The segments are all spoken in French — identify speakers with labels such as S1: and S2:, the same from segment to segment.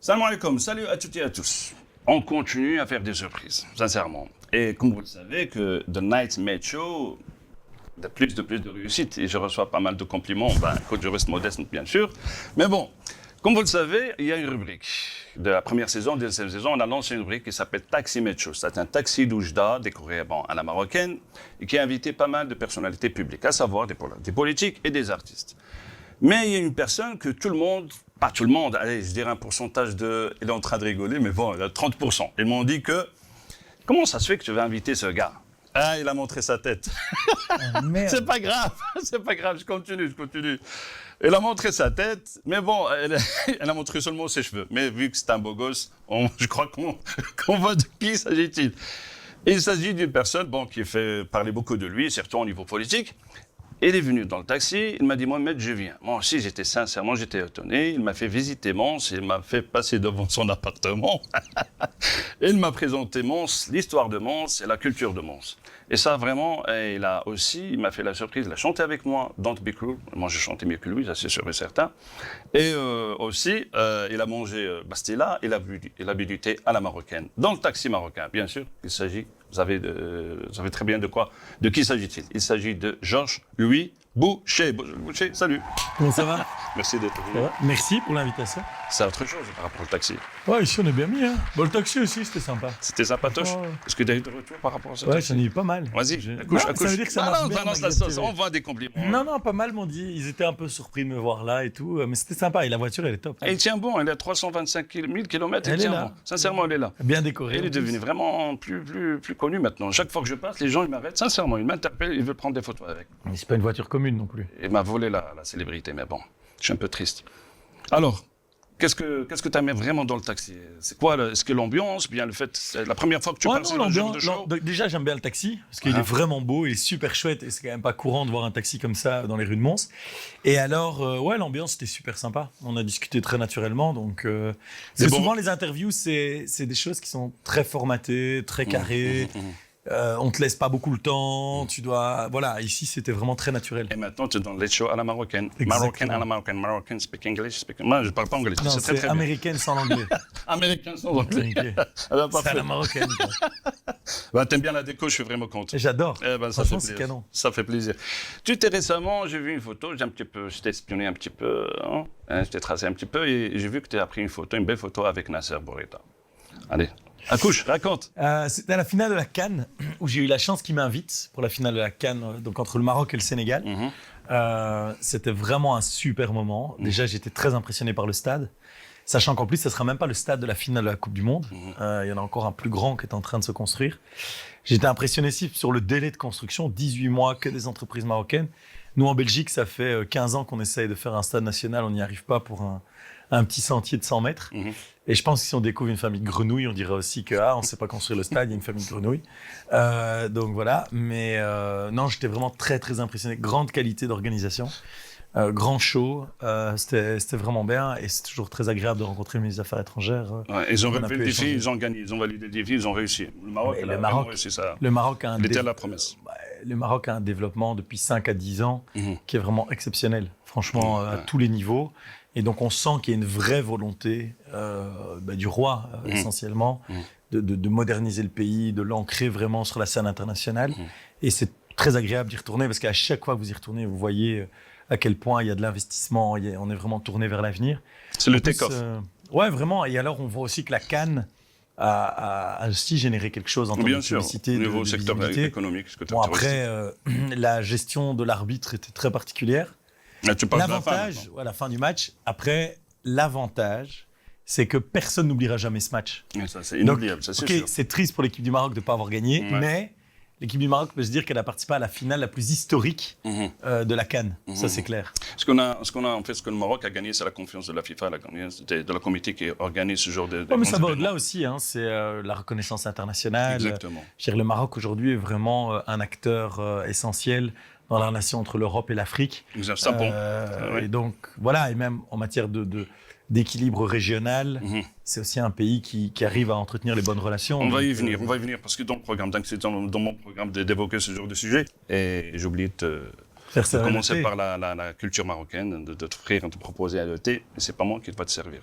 S1: Salam alaikum, salut à toutes et à tous. On continue à faire des surprises, sincèrement. Et comme vous le savez, que The Night Made Show, de plus de réussite, et je reçois pas mal de compliments, quand je reste modeste, bien sûr. Mais bon, comme vous le savez, il y a une rubrique. De la première saison, de la deuxième saison, on a lancé une rubrique qui s'appelle Taxi Made Show. C'est un taxi d'Oujda, décoré à la marocaine, et qui a invité pas mal de personnalités publiques, à savoir des politiques et des artistes. Mais il y a une personne que tout le monde, pas tout le monde, allez, je dirais un pourcentage de... Il est en train de rigoler, mais bon, il a 30%. Ils m'ont dit que, comment ça se fait que tu vas inviter ce gars? Ah, il a montré sa tête.
S2: Oh, merde.
S1: C'est pas grave, je continue. Il a montré sa tête, mais bon, elle a montré seulement ses cheveux. Mais vu que c'est un beau gosse, je crois qu'on voit de qui s'agit-il. Il s'agit d'une personne qui fait parler beaucoup de lui, surtout au niveau politique. Il est venu dans le taxi, il m'a dit « Mohamed, je viens ». Moi aussi, j'étais étonné. Il m'a fait visiter Mons, il m'a fait passer devant son appartement. Il m'a présenté Mons, l'histoire de Mons et la culture de Mons. Et ça, vraiment, il m'a fait la surprise, il a chanté avec moi, Don't Be Cruel. Moi, je chantais mieux que lui, ça c'est sûr et certain. Et aussi, il a mangé Bastilla, il a bu du thé à la marocaine. Dans le taxi marocain, bien sûr, il s'agit... Vous savez très bien de qui s'agit-il. Il s'agit de Georges-Louis Boucher. Boucher, salut.
S2: Comment ça va?
S1: Merci d'être venu.
S2: Merci pour l'invitation.
S1: C'est autre chose par rapport au taxi.
S2: Ouais, ici on est bien mis. Hein. Bon, le taxi aussi, c'était sympa.
S1: C'était sympatoche.
S2: Oh.
S1: Est-ce que tu as eu de retour par rapport à ça?
S2: Ouais, j'en ai eu pas mal.
S1: Vas-y, accouche.
S2: Ça veut dire que ça marche bien.
S1: Balance la sauce, on voit des compliments.
S2: Non, pas mal m'ont dit. Ils étaient un peu surpris de me voir là et tout. Mais c'était sympa. Et la voiture, elle est top.
S1: Et il tient bon, elle est à 325 000 km,
S2: Elle
S1: il
S2: est
S1: tient
S2: là.
S1: bon. Sincèrement, elle est là.
S2: Bien décorée.
S1: Elle est devenue vraiment plus connue maintenant. Chaque fois que je passe, les gens ils m'arrêtent. Sincèrement, ils m'interpellent, ils veulent prendre des photos avec.
S2: Mais c'est pas une voiture commune non plus.
S1: Il m'a volé la célébrité, mais bon, je suis un peu triste. Alors, qu'est-ce que tu aimais vraiment dans le taxi? C'est quoi, est-ce que l'ambiance, bien le fait, c'est la première fois que tu passes dans le genre de show?
S2: Déjà, j'aime bien le taxi, parce qu'il est vraiment beau, il est super chouette, et c'est quand même pas courant de voir un taxi comme ça dans les rues de Mons. Et alors, l'ambiance, c'était super sympa. On a discuté très naturellement, donc... souvent, les interviews, c'est des choses qui sont très formatées, très carrées. On te laisse pas beaucoup le temps, tu dois... Voilà, ici, c'était vraiment très naturel.
S1: Et maintenant, tu es dans les shows à la marocaine.
S2: Exactement.
S1: Marocain à la marocaine. Marocain speak English. Moi, je parle pas anglais.
S2: Non,
S1: c'est très, très bien.
S2: américaine sans l'anglais.
S1: Américain sans anglais.
S2: Okay. C'est à la marocaine.
S1: T'aimes bien la déco, je suis vraiment content.
S2: J'adore.
S1: Franchement,
S2: c'est canon.
S1: Ça fait plaisir. Récemment, j'ai vu une photo, je t'ai espionné un petit peu, je t'ai tracé un petit peu, et j'ai vu que tu as pris une belle photo avec Nasser Bourita. Allez. Accouche, raconte.
S2: C'était à la finale de la CAN, où j'ai eu la chance qu'ils m'invitent pour la finale de la CAN, donc entre le Maroc et le Sénégal. C'était vraiment un super moment. Déjà, j'étais très impressionné par le stade, sachant qu'en plus, ce ne sera même pas le stade de la finale de la Coupe du Monde. Il y en a encore un plus grand qui est en train de se construire. J'étais impressionné aussi sur le délai de construction, 18 mois, que des entreprises marocaines. Nous, en Belgique, ça fait 15 ans qu'on essaye de faire un stade national, on n'y arrive pas pour un petit sentier de 100 mètres. Et je pense que si on découvre une famille de grenouilles, on dirait aussi que on ne sait pas construire le stade, il y a une famille de grenouilles. Donc voilà, mais non, j'étais vraiment très très impressionné. Grande qualité d'organisation, grand show, c'était vraiment bien et c'est toujours très agréable de rencontrer le ministre des Affaires étrangères.
S1: Ils ont relevé le défi, ils ont gagné, ils ont validé le défi, ils ont réussi. Le Maroc a réussi ça.
S2: Le Maroc a
S1: était à la promesse.
S2: Le Maroc a un développement depuis 5 à 10 ans qui est vraiment exceptionnel, franchement, à tous les niveaux. Et donc, on sent qu'il y a une vraie volonté du roi, essentiellement, de moderniser le pays, de l'ancrer vraiment sur la scène internationale. Et c'est très agréable d'y retourner, parce qu'à chaque fois que vous y retournez, vous voyez à quel point il y a de l'investissement, on est vraiment tourné vers l'avenir.
S1: C'est le take-off.
S2: Ouais, vraiment. Et alors, on voit aussi que la CAN a aussi généré quelque chose en termes de publicité,
S1: au niveau secteur économique.
S2: Bon, après, la gestion de l'arbitre était très particulière. L'avantage, à la fin du match, après, l'avantage, c'est que personne n'oubliera jamais ce match.
S1: Et ça, c'est inoubliable, ça, c'est sûr.
S2: C'est triste pour l'équipe du Maroc de ne pas avoir gagné, mais l'équipe du Maroc peut se dire qu'elle a participé à la finale la plus historique de la CAN. Ça, c'est clair.
S1: Ce que le Maroc a gagné, c'est la confiance de la FIFA, de la comité qui organise ce genre de
S2: mais ça va au-delà aussi, c'est la reconnaissance internationale.
S1: Exactement.
S2: Le Maroc, aujourd'hui, est vraiment un acteur essentiel dans la relation entre l'Europe et l'Afrique. Et donc, voilà, et même en matière d'équilibre régional, c'est aussi un pays qui arrive à entretenir les bonnes relations.
S1: On va y venir, parce que dans mon programme d'évoquer ce genre de sujet, et j'ai oublié de
S2: Faire
S1: de
S2: servir le
S1: commencer
S2: thé.
S1: par la culture marocaine, de t'offrir, de te proposer le thé. Mais c'est pas moi qui va te servir.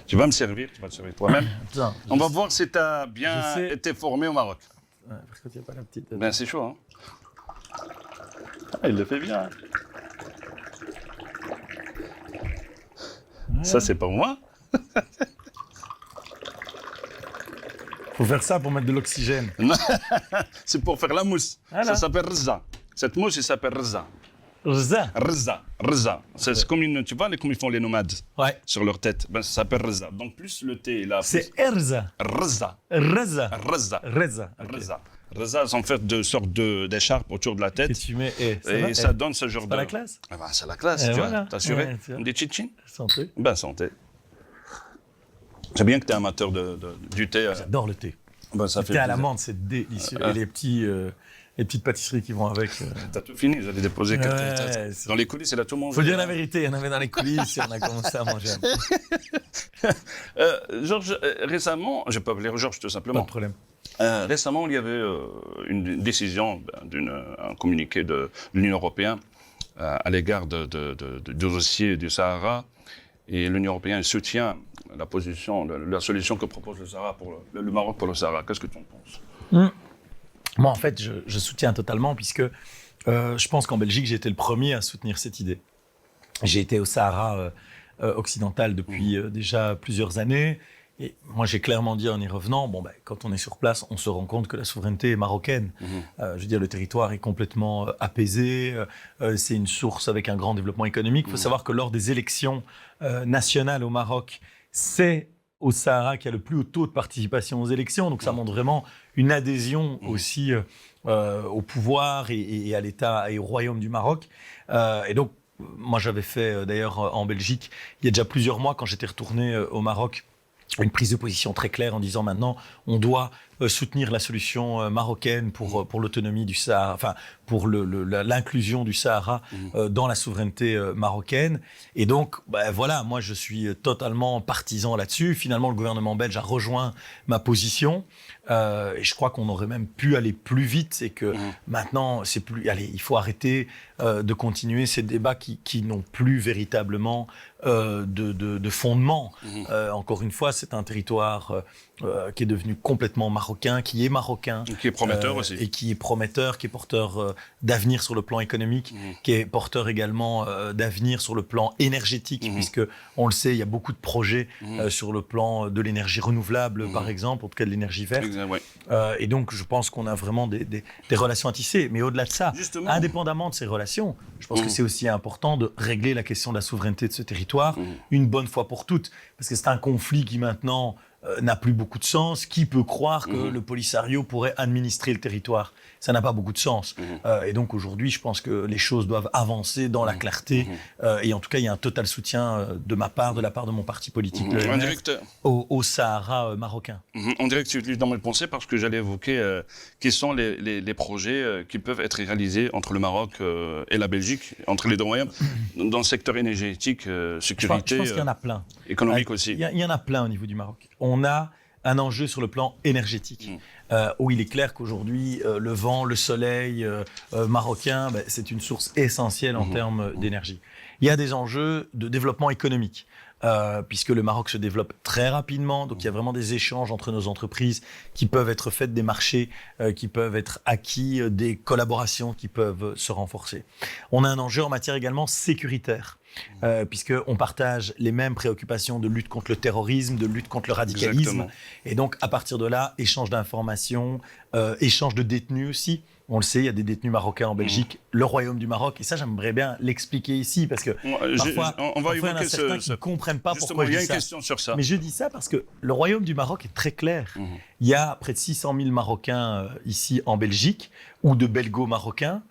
S1: Tu vas me servir, tu vas te servir toi-même.
S2: Putain,
S1: On va voir si tu as bien
S2: je sais.
S1: été formé au Maroc.
S2: Ouais, parce que tu n'as pas la petite.
S1: Ben, c'est chaud, hein. Ah, il le fait bien. Hein.
S2: Ouais.
S1: Ça, c'est pas moi.
S2: Faut faire ça pour mettre de l'oxygène.
S1: C'est pour faire la mousse.
S2: Voilà.
S1: Ça s'appelle rza. Cette mousse, il s'appelle rza.
S2: Ça.
S1: Rza. C'est comme tu vois, comme ils font les nomades
S2: Ouais.
S1: sur leur tête. Ben, ça s'appelle rza. Donc, plus le thé, il a.
S2: C'est Erza.
S1: Rza.
S2: Reza.
S1: Rza.
S2: Reza. Ok.
S1: Rza. Rza, c'est en fait de sortes d'écharpes autour de la
S2: Et
S1: tête.
S2: tu mets.
S1: Et ça donne ce genre
S2: C'est
S1: de.
S2: pas la classe.
S1: Ah ben, c'est la classe,
S2: Et
S1: tu
S2: voilà.
S1: vois. T'as assuré
S2: Ouais, tu vois.
S1: des tchitchines.
S2: Santé.
S1: Ben, santé. C'est bien que tu es amateur du thé.
S2: J'adore le thé.
S1: Ben, ça
S2: Le
S1: fait
S2: thé à
S1: plaisir.
S2: l'amande, c'est délicieux. Et les petites pâtisseries qui vont avec.
S1: T'as tout fini, j'allais déposer quelques
S2: Ouais,
S1: têtes.
S2: c'est-
S1: Dans les coulisses, il a tout mangé.
S2: Faut dire la vérité, il y en avait dans les coulisses et on a commencé à manger.
S1: Georges, récemment, je peux appeler Georges tout
S2: Pas
S1: simplement.
S2: de problème.
S1: Récemment, il y avait une décision, un communiqué de l'Union européenne à l'égard du dossier du Sahara. Et l'Union européenne soutient la position, la solution que propose le Sahara pour le Maroc pour le Sahara. Qu'est-ce que tu en penses?
S2: Moi, en fait, je soutiens totalement puisque je pense qu'en Belgique, j'ai été le premier à soutenir cette idée. J'ai été au Sahara occidental depuis déjà plusieurs années. Et moi, j'ai clairement dit en y revenant, bon, ben, quand on est sur place, on se rend compte que la souveraineté est marocaine. Je veux dire, le territoire est complètement apaisé. C'est une source avec un grand développement économique. Il faut savoir que lors des élections nationales au Maroc, c'est au Sahara qu'il y a le plus haut taux de participation aux élections. Donc, ça montre vraiment une adhésion aussi au pouvoir et à l'État et au royaume du Maroc. Et donc, moi, j'avais fait d'ailleurs en Belgique, il y a déjà plusieurs mois, quand j'étais retourné au Maroc, une prise de position très claire en disant maintenant on doit soutenir la solution marocaine pour l'autonomie du Sahara, enfin pour l'inclusion du Sahara dans la souveraineté marocaine. Et donc voilà, moi je suis totalement partisan là-dessus. Finalement, le gouvernement belge a rejoint ma position et je crois qu'on aurait même pu aller plus vite et que maintenant c'est plus. Allez, il faut arrêter de continuer ces débats qui n'ont plus véritablement de fondement. Encore une fois, c'est un territoire qui est devenu complètement marocain, qui est marocain.
S1: Qui est prometteur aussi.
S2: Et qui est prometteur, qui est porteur d'avenir sur le plan économique, qui est porteur également d'avenir sur le plan énergétique, puisque, on le sait, il y a beaucoup de projets sur le plan de l'énergie renouvelable, par exemple, en tout cas de l'énergie verte.
S1: Ouais.
S2: Et donc, je pense qu'on a vraiment des relations à tisser. Mais au-delà de ça,
S1: Justement.
S2: indépendamment de ces relations, je pense que c'est aussi important de régler la question de la souveraineté de ce territoire une bonne fois pour toutes. Parce que c'est un conflit qui maintenant n'a plus beaucoup de sens. Qui peut croire que le Polisario pourrait administrer le territoire? Ça n'a pas beaucoup de sens. Et donc aujourd'hui, je pense que les choses doivent avancer dans la clarté. Et en tout cas, il y a un total soutien de ma part, de la part de mon parti politique, le
S1: En
S2: MF,
S1: direct,
S2: au Sahara marocain.
S1: on dirait que tu utilises dans mes pensées parce que j'allais évoquer quels sont les projets qui peuvent être réalisés entre le Maroc et la Belgique, entre les deux royaumes, dans le secteur énergétique, sécurité,
S2: Je pense qu'il y en a plein.
S1: économique aussi.
S2: Il y en a plein au niveau du Maroc. On a un enjeu sur le plan énergétique, où il est clair qu'aujourd'hui, le vent, le soleil marocain, c'est une source essentielle en termes d'énergie. Il y a des enjeux de développement économique, puisque le Maroc se développe très rapidement, donc il y a vraiment des échanges entre nos entreprises qui peuvent être faits, des marchés qui peuvent être acquis, des collaborations qui peuvent se renforcer. On a un enjeu en matière également sécuritaire. Puisqu'on partage les mêmes préoccupations de lutte contre le terrorisme, de lutte contre le radicalisme.
S1: Exactement.
S2: Et donc, à partir de là, échange d'informations, échange de détenus aussi. On le sait, il y a des détenus marocains en Belgique, le Royaume du Maroc. Et ça, j'aimerais bien l'expliquer ici, parce que parfois,
S1: on va
S2: il y en a
S1: évoquer
S2: certains qui ne comprennent pas
S1: Justement,
S2: pourquoi
S1: il
S2: je
S1: y a
S2: dis
S1: une
S2: ça.
S1: question sur ça.
S2: Mais je dis ça parce que le Royaume du Maroc est très clair. Il y a près de 600 000 Marocains ici en Belgique, ou de Belgo-Marocains,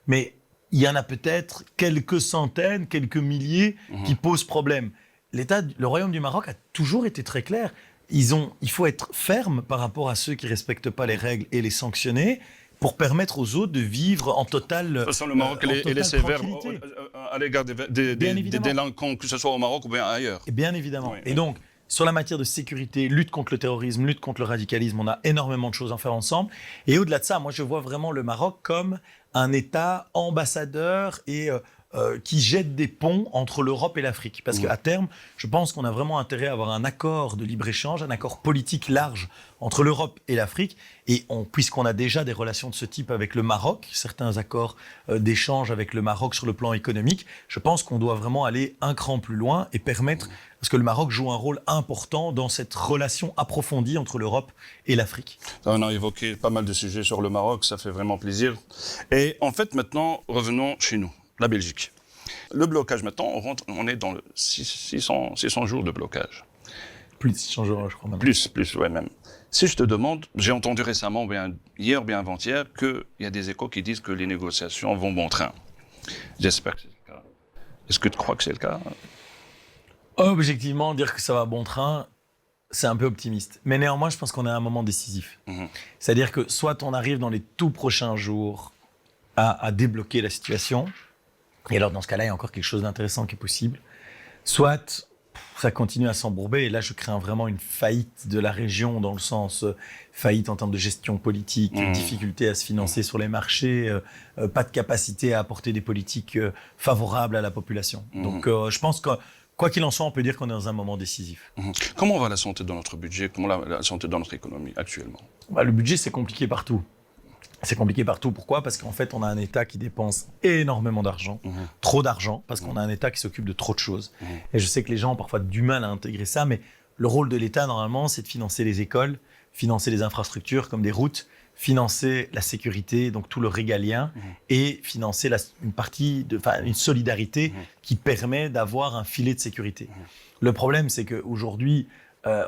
S2: mais il y en a peut-être quelques centaines, quelques milliers qui posent problème. Le Royaume du Maroc a toujours été très clair. Il faut être ferme par rapport à ceux qui ne respectent pas les règles et les sanctionner pour permettre aux autres de vivre en totale
S1: De toute façon, le Maroc est sévère à l'égard des délinquants, que ce soit au Maroc ou bien ailleurs.
S2: Et bien évidemment.
S1: Oui,
S2: Et donc, sur la matière de sécurité, lutte contre le terrorisme, lutte contre le radicalisme, on a énormément de choses à faire ensemble. Et au-delà de ça, moi, je vois vraiment le Maroc comme un État ambassadeur et qui jette des ponts entre l'Europe et l'Afrique. Parce qu'à terme, je pense qu'on a vraiment intérêt à avoir un accord de libre-échange, un accord politique large entre l'Europe et l'Afrique. Et puisqu'on a déjà des relations de ce type avec le Maroc, certains accords d'échange avec le Maroc sur le plan économique, je pense qu'on doit vraiment aller un cran plus loin et permettre, parce que le Maroc joue un rôle important dans cette relation approfondie entre l'Europe et l'Afrique.
S1: On a évoqué pas mal de sujets sur le Maroc, ça fait vraiment plaisir. Et en fait, maintenant, revenons chez nous, la Belgique. Le blocage, maintenant, on est dans le 600 jours de blocage.
S2: Plus de 600 jours, je crois. Maintenant.
S1: Plus, ouais, même. Si je te demande, j'ai entendu récemment, hier, bien avant-hier, qu'il y a des échos qui disent que les négociations vont bon train. J'espère que c'est le cas. Est-ce que tu crois que c'est le cas?
S2: Objectivement, dire que ça va bon train, c'est un peu optimiste. Mais néanmoins, je pense qu'on est à un moment décisif. C'est-à-dire que soit on arrive dans les tout prochains jours à débloquer la situation, et alors dans ce cas-là, il y a encore quelque chose d'intéressant qui est possible, soit ça continue à s'embourber, et là je crains vraiment une faillite de la région, dans le sens faillite en termes de gestion politique, difficulté à se financer sur les marchés, pas de capacité à apporter des politiques favorables à la population. Donc je pense que quoi qu'il en soit, on peut dire qu'on est dans un moment décisif.
S1: Comment va la santé dans notre budget? Comment la santé dans notre économie actuellement?
S2: Le budget, c'est compliqué partout. C'est compliqué partout. Pourquoi? Parce qu'en fait, on a un État qui dépense énormément d'argent, trop d'argent, parce qu'on a un État qui s'occupe de trop de choses. Et je sais que les gens ont parfois du mal à intégrer ça, mais le rôle de l'État, normalement, c'est de financer les écoles, financer les infrastructures comme des routes, financer la sécurité, donc tout le régalien, et financer une solidarité qui permet d'avoir un filet de sécurité. Le problème, c'est qu'aujourd'hui,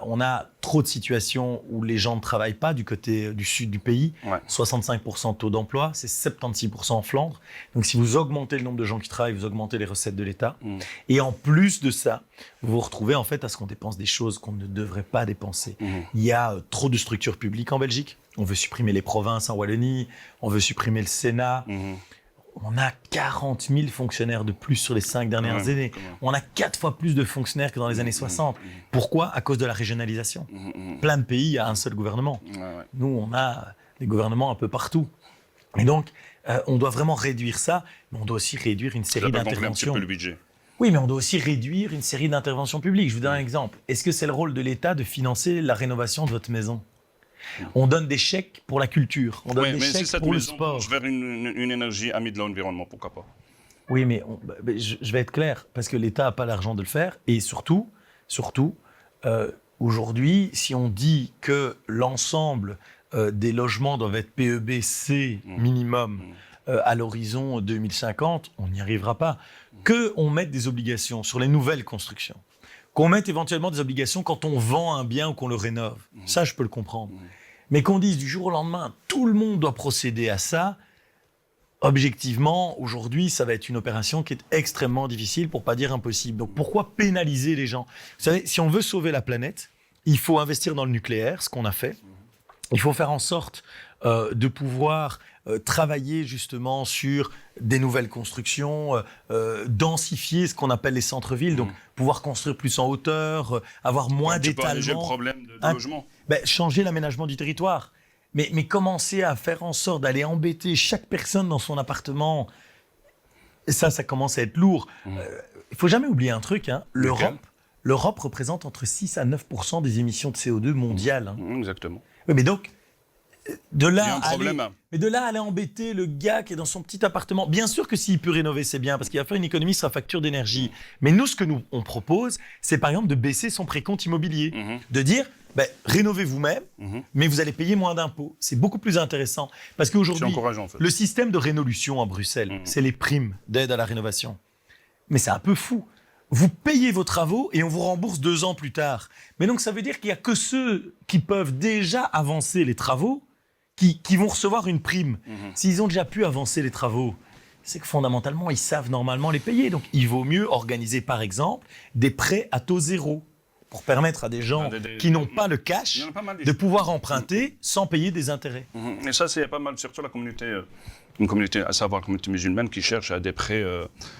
S2: on a trop de situations où les gens ne travaillent pas du côté du sud du pays. 65% de taux d'emploi, c'est 76% en Flandre. Donc si vous augmentez le nombre de gens qui travaillent, vous augmentez les recettes de l'État. Et en plus de ça, vous vous retrouvez en fait à ce qu'on dépense des choses qu'on ne devrait pas dépenser. Il y a trop de structures publiques en Belgique. On veut supprimer les provinces en Wallonie, on veut supprimer le Sénat. On a 40 000 fonctionnaires de plus sur les 5 dernières années. On a 4 fois plus de fonctionnaires que dans les années 60. Pourquoi? À cause de la régionalisation. Plein de pays, il y a un seul gouvernement. Nous, on a des gouvernements un peu partout. Et donc, on doit vraiment réduire ça, mais on doit aussi réduire une série d'interventions.
S1: Un petit peu le budget.
S2: Oui, mais on doit aussi réduire une série d'interventions publiques. Je vous donne un exemple. Est-ce que c'est le rôle de l'État de financer la rénovation de votre maison? On donne des chèques pour la culture, on donne des chèques pour le sport.
S1: Vers une énergie amie de l'environnement, pourquoi pas?
S2: Oui, mais je vais être clair, parce que l'État n'a pas l'argent de le faire. Et surtout, aujourd'hui, si on dit que l'ensemble des logements doivent être PEB-C minimum à l'horizon 2050, on n'y arrivera pas. Qu'on mette des obligations sur les nouvelles constructions, qu'on mette éventuellement des obligations quand on vend un bien ou qu'on le rénove. Ça, je peux le comprendre. Mais qu'on dise du jour au lendemain, tout le monde doit procéder à ça, objectivement, aujourd'hui, ça va être une opération qui est extrêmement difficile, pour ne pas dire impossible. Donc pourquoi pénaliser les gens? Vous savez, si on veut sauver la planète, il faut investir dans le nucléaire, ce qu'on a fait. Il faut faire en sorte de pouvoir travailler justement sur des nouvelles constructions, densifier ce qu'on appelle les centres-villes, donc pouvoir construire plus en hauteur, avoir moins d'étalement.
S1: Tu peux alléger le problème de logement.
S2: Changer l'aménagement du territoire. Mais commencer à faire en sorte d'aller embêter chaque personne dans son appartement, ça commence à être lourd. Il ne faut jamais oublier un truc, l'Europe représente entre 6 à 9% des émissions de CO2 mondiales.
S1: Exactement.
S2: Oui, mais donc, de là à aller embêter le gars qui est dans son petit appartement, bien sûr que s'il peut rénover, c'est bien, parce qu'il va faire une économie sur sa facture d'énergie. Mais nous, ce que on propose, c'est par exemple de baisser son précompte immobilier. De dire, rénovez vous-même, mais vous allez payer moins d'impôts. C'est beaucoup plus intéressant. Parce qu'aujourd'hui, le système de rénolution à Bruxelles, c'est les primes d'aide à la rénovation. Mais c'est un peu fou. Vous payez vos travaux et on vous rembourse 2 ans plus tard. Mais donc, ça veut dire qu'il n'y a que ceux qui peuvent déjà avancer les travaux qui vont recevoir une prime. S'ils ont déjà pu avancer les travaux, c'est que fondamentalement, ils savent normalement les payer. Donc, il vaut mieux organiser, par exemple, des prêts à taux zéro pour permettre à des gens qui n'ont pas le cash de pouvoir emprunter sans payer des intérêts.
S1: Et ça, c'est pas mal, surtout la communauté une communauté, à savoir la communauté musulmane, qui cherche à des prêts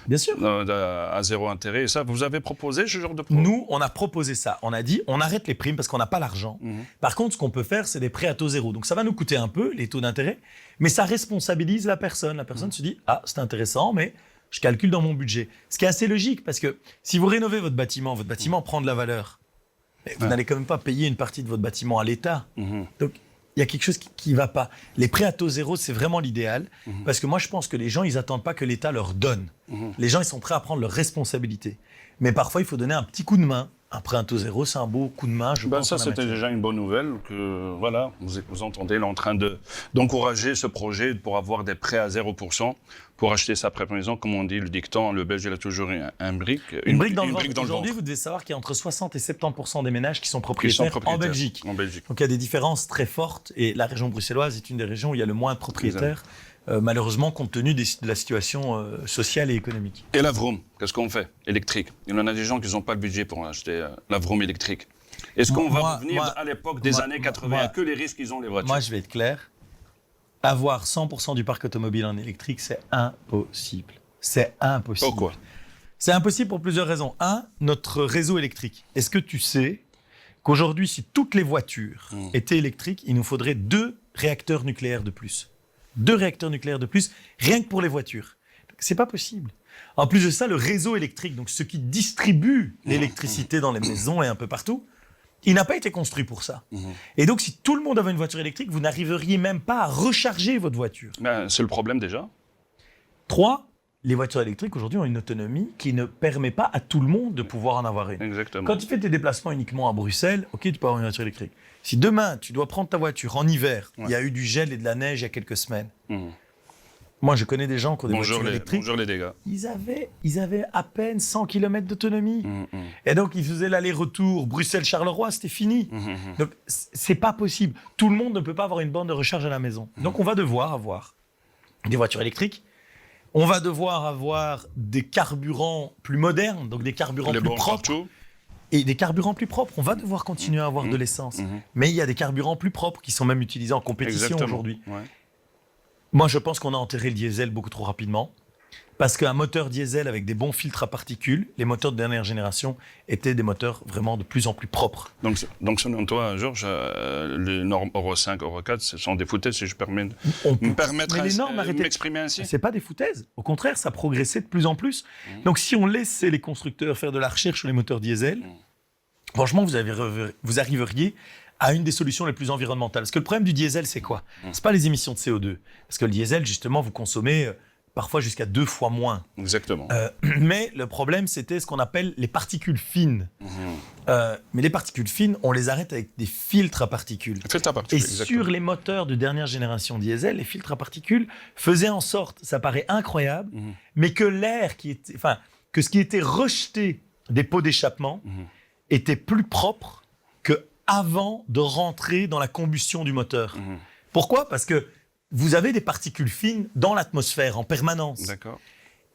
S2: Bien sûr.
S1: à zéro intérêt. Et ça, vous avez proposé ce genre de projet?
S2: Nous, on a proposé ça. On a dit, on arrête les primes parce qu'on n'a pas l'argent. Par contre, ce qu'on peut faire, c'est des prêts à taux zéro. Donc, ça va nous coûter un peu, les taux d'intérêt, mais ça responsabilise la personne. La personne se dit, ah, c'est intéressant, mais je calcule dans mon budget. Ce qui est assez logique, parce que si vous rénovez votre bâtiment prend de la valeur. Mais vous n'allez quand même pas payer une partie de votre bâtiment à l'État. Donc, il y a quelque chose qui ne va pas. Les prêts à taux zéro, c'est vraiment l'idéal. Parce que moi, je pense que les gens, ils n'attendent pas que l'État leur donne. Les gens, ils sont prêts à prendre leurs responsabilités. Mais parfois, il faut donner un petit coup de main. Un prêt à taux zéro, c'est un beau coup de main. Je pense
S1: Ça, c'était déjà une bonne nouvelle. Que, voilà, vous entendez, il est en train d'encourager ce projet pour avoir des prêts à 0%. Pour acheter sa propre maison, comme on dit, le dicton, le Belge, il a toujours un brique.
S2: Une brique dans le ventre. Aujourd'hui, vous devez savoir qu'il y a entre 60 et 70% des ménages qui sont propriétaires en Belgique. Donc il y a des différences très fortes. Et la région bruxelloise est une des régions où il y a le moins de propriétaires, malheureusement, compte tenu de la situation sociale et économique.
S1: Et la vroom, qu'est-ce qu'on fait? Électrique. Il y en a des gens qui n'ont pas le budget pour acheter la vroom électrique. Est-ce qu'on va revenir à l'époque des années 80, que les risques qu'ils ont les voitures?
S2: Moi, je vais être clair. Avoir 100% du parc automobile en électrique, c'est impossible. C'est impossible.
S1: Pourquoi?
S2: C'est impossible pour plusieurs raisons. Un, notre réseau électrique. Est-ce que tu sais qu'aujourd'hui, si toutes les voitures étaient électriques, il nous faudrait 2 réacteurs nucléaires de plus. 2 réacteurs nucléaires de plus, rien que pour les voitures. C'est pas possible. En plus de ça, le réseau électrique, donc ce qui distribue l'électricité dans les maisons et un peu partout, il n'a pas été construit pour ça. Et donc, si tout le monde avait une voiture électrique, vous n'arriveriez même pas à recharger votre voiture.
S1: C'est le problème déjà.
S2: 3, les voitures électriques aujourd'hui ont une autonomie qui ne permet pas à tout le monde de pouvoir en avoir une.
S1: Exactement.
S2: Quand tu fais tes déplacements uniquement à Bruxelles, ok, tu peux avoir une voiture électrique. Si demain, tu dois prendre ta voiture en hiver, il y a eu du gel et de la neige il y a quelques semaines. Moi, je connais des gens qui ont des voitures électriques.
S1: Bonjour les dégâts.
S2: Ils avaient à peine 100 km d'autonomie. Et donc, ils faisaient l'aller-retour Bruxelles-Charleroi, c'était fini. Donc, c'est pas possible. Tout le monde ne peut pas avoir une borne de recharge à la maison. Donc, on va devoir avoir des voitures électriques. On va devoir avoir des carburants plus modernes, donc des carburants plus propres. Partout. Et des carburants plus propres. On va devoir continuer à avoir de l'essence. Mais il y a des carburants plus propres qui sont même utilisés en compétition aujourd'hui. Ouais. Moi, je pense qu'on a enterré le diesel beaucoup trop rapidement. Parce qu'un moteur diesel avec des bons filtres à particules, les moteurs de dernière génération étaient des moteurs vraiment de plus en plus propres.
S1: Donc selon toi, Georges, les normes Euro 5, Euro 4, ce sont des foutaises, si je peux me permettre de m'exprimer ainsi?
S2: Ce n'est pas des foutaises. Au contraire, ça progressait de plus en plus. Donc si on laissait les constructeurs faire de la recherche sur les moteurs diesel, franchement, vous arriveriez à une des solutions les plus environnementales. Parce que le problème du diesel, c'est quoi? Ce n'est pas les émissions de CO2. Parce que le diesel, justement, vous consommez parfois jusqu'à 2 fois moins.
S1: Exactement.
S2: Mais le problème, c'était ce qu'on appelle les particules fines. Mais les particules fines, on les arrête avec des filtres à particules. Et sur les moteurs de dernière génération diesel, les filtres à particules faisaient en sorte, ça paraît incroyable, mais que l'air que ce qui était rejeté des pots d'échappement était plus propre que avant de rentrer dans la combustion du moteur. Pourquoi? Parce que vous avez des particules fines dans l'atmosphère en permanence.
S1: D'accord.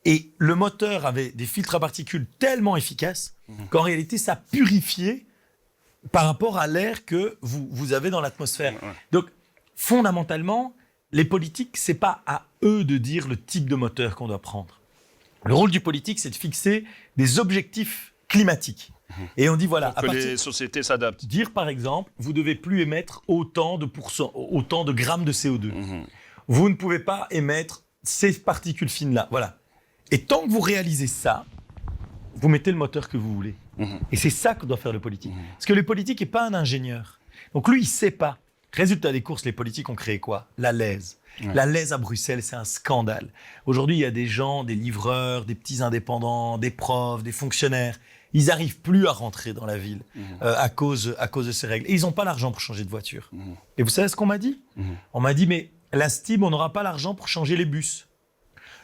S2: Et le moteur avait des filtres à particules tellement efficaces qu'en réalité, ça purifiait par rapport à l'air que vous avez dans l'atmosphère. Donc, fondamentalement, les politiques, ce n'est pas à eux de dire le type de moteur qu'on doit prendre. Le rôle du politique, c'est de fixer des objectifs climatiques. Et on dit voilà,
S1: pour que les sociétés s'adaptent.
S2: Dire par exemple, vous devez plus émettre autant de grammes de CO2. Vous ne pouvez pas émettre ces particules fines là. Voilà. Et tant que vous réalisez ça, vous mettez le moteur que vous voulez. Et c'est ça que doit faire le politique. Parce que le politique n'est pas un ingénieur. Donc lui, il ne sait pas. Résultat des courses, les politiques ont créé quoi? La lèse. La lèse à Bruxelles, c'est un scandale. Aujourd'hui, il y a des gens, des livreurs, des petits indépendants, des profs, des fonctionnaires. Ils n'arrivent plus à rentrer dans la ville à cause de ces règles. Et ils n'ont pas l'argent pour changer de voiture. Et vous savez ce qu'on m'a dit? On m'a dit, mais la STIB, on n'aura pas l'argent pour changer les bus.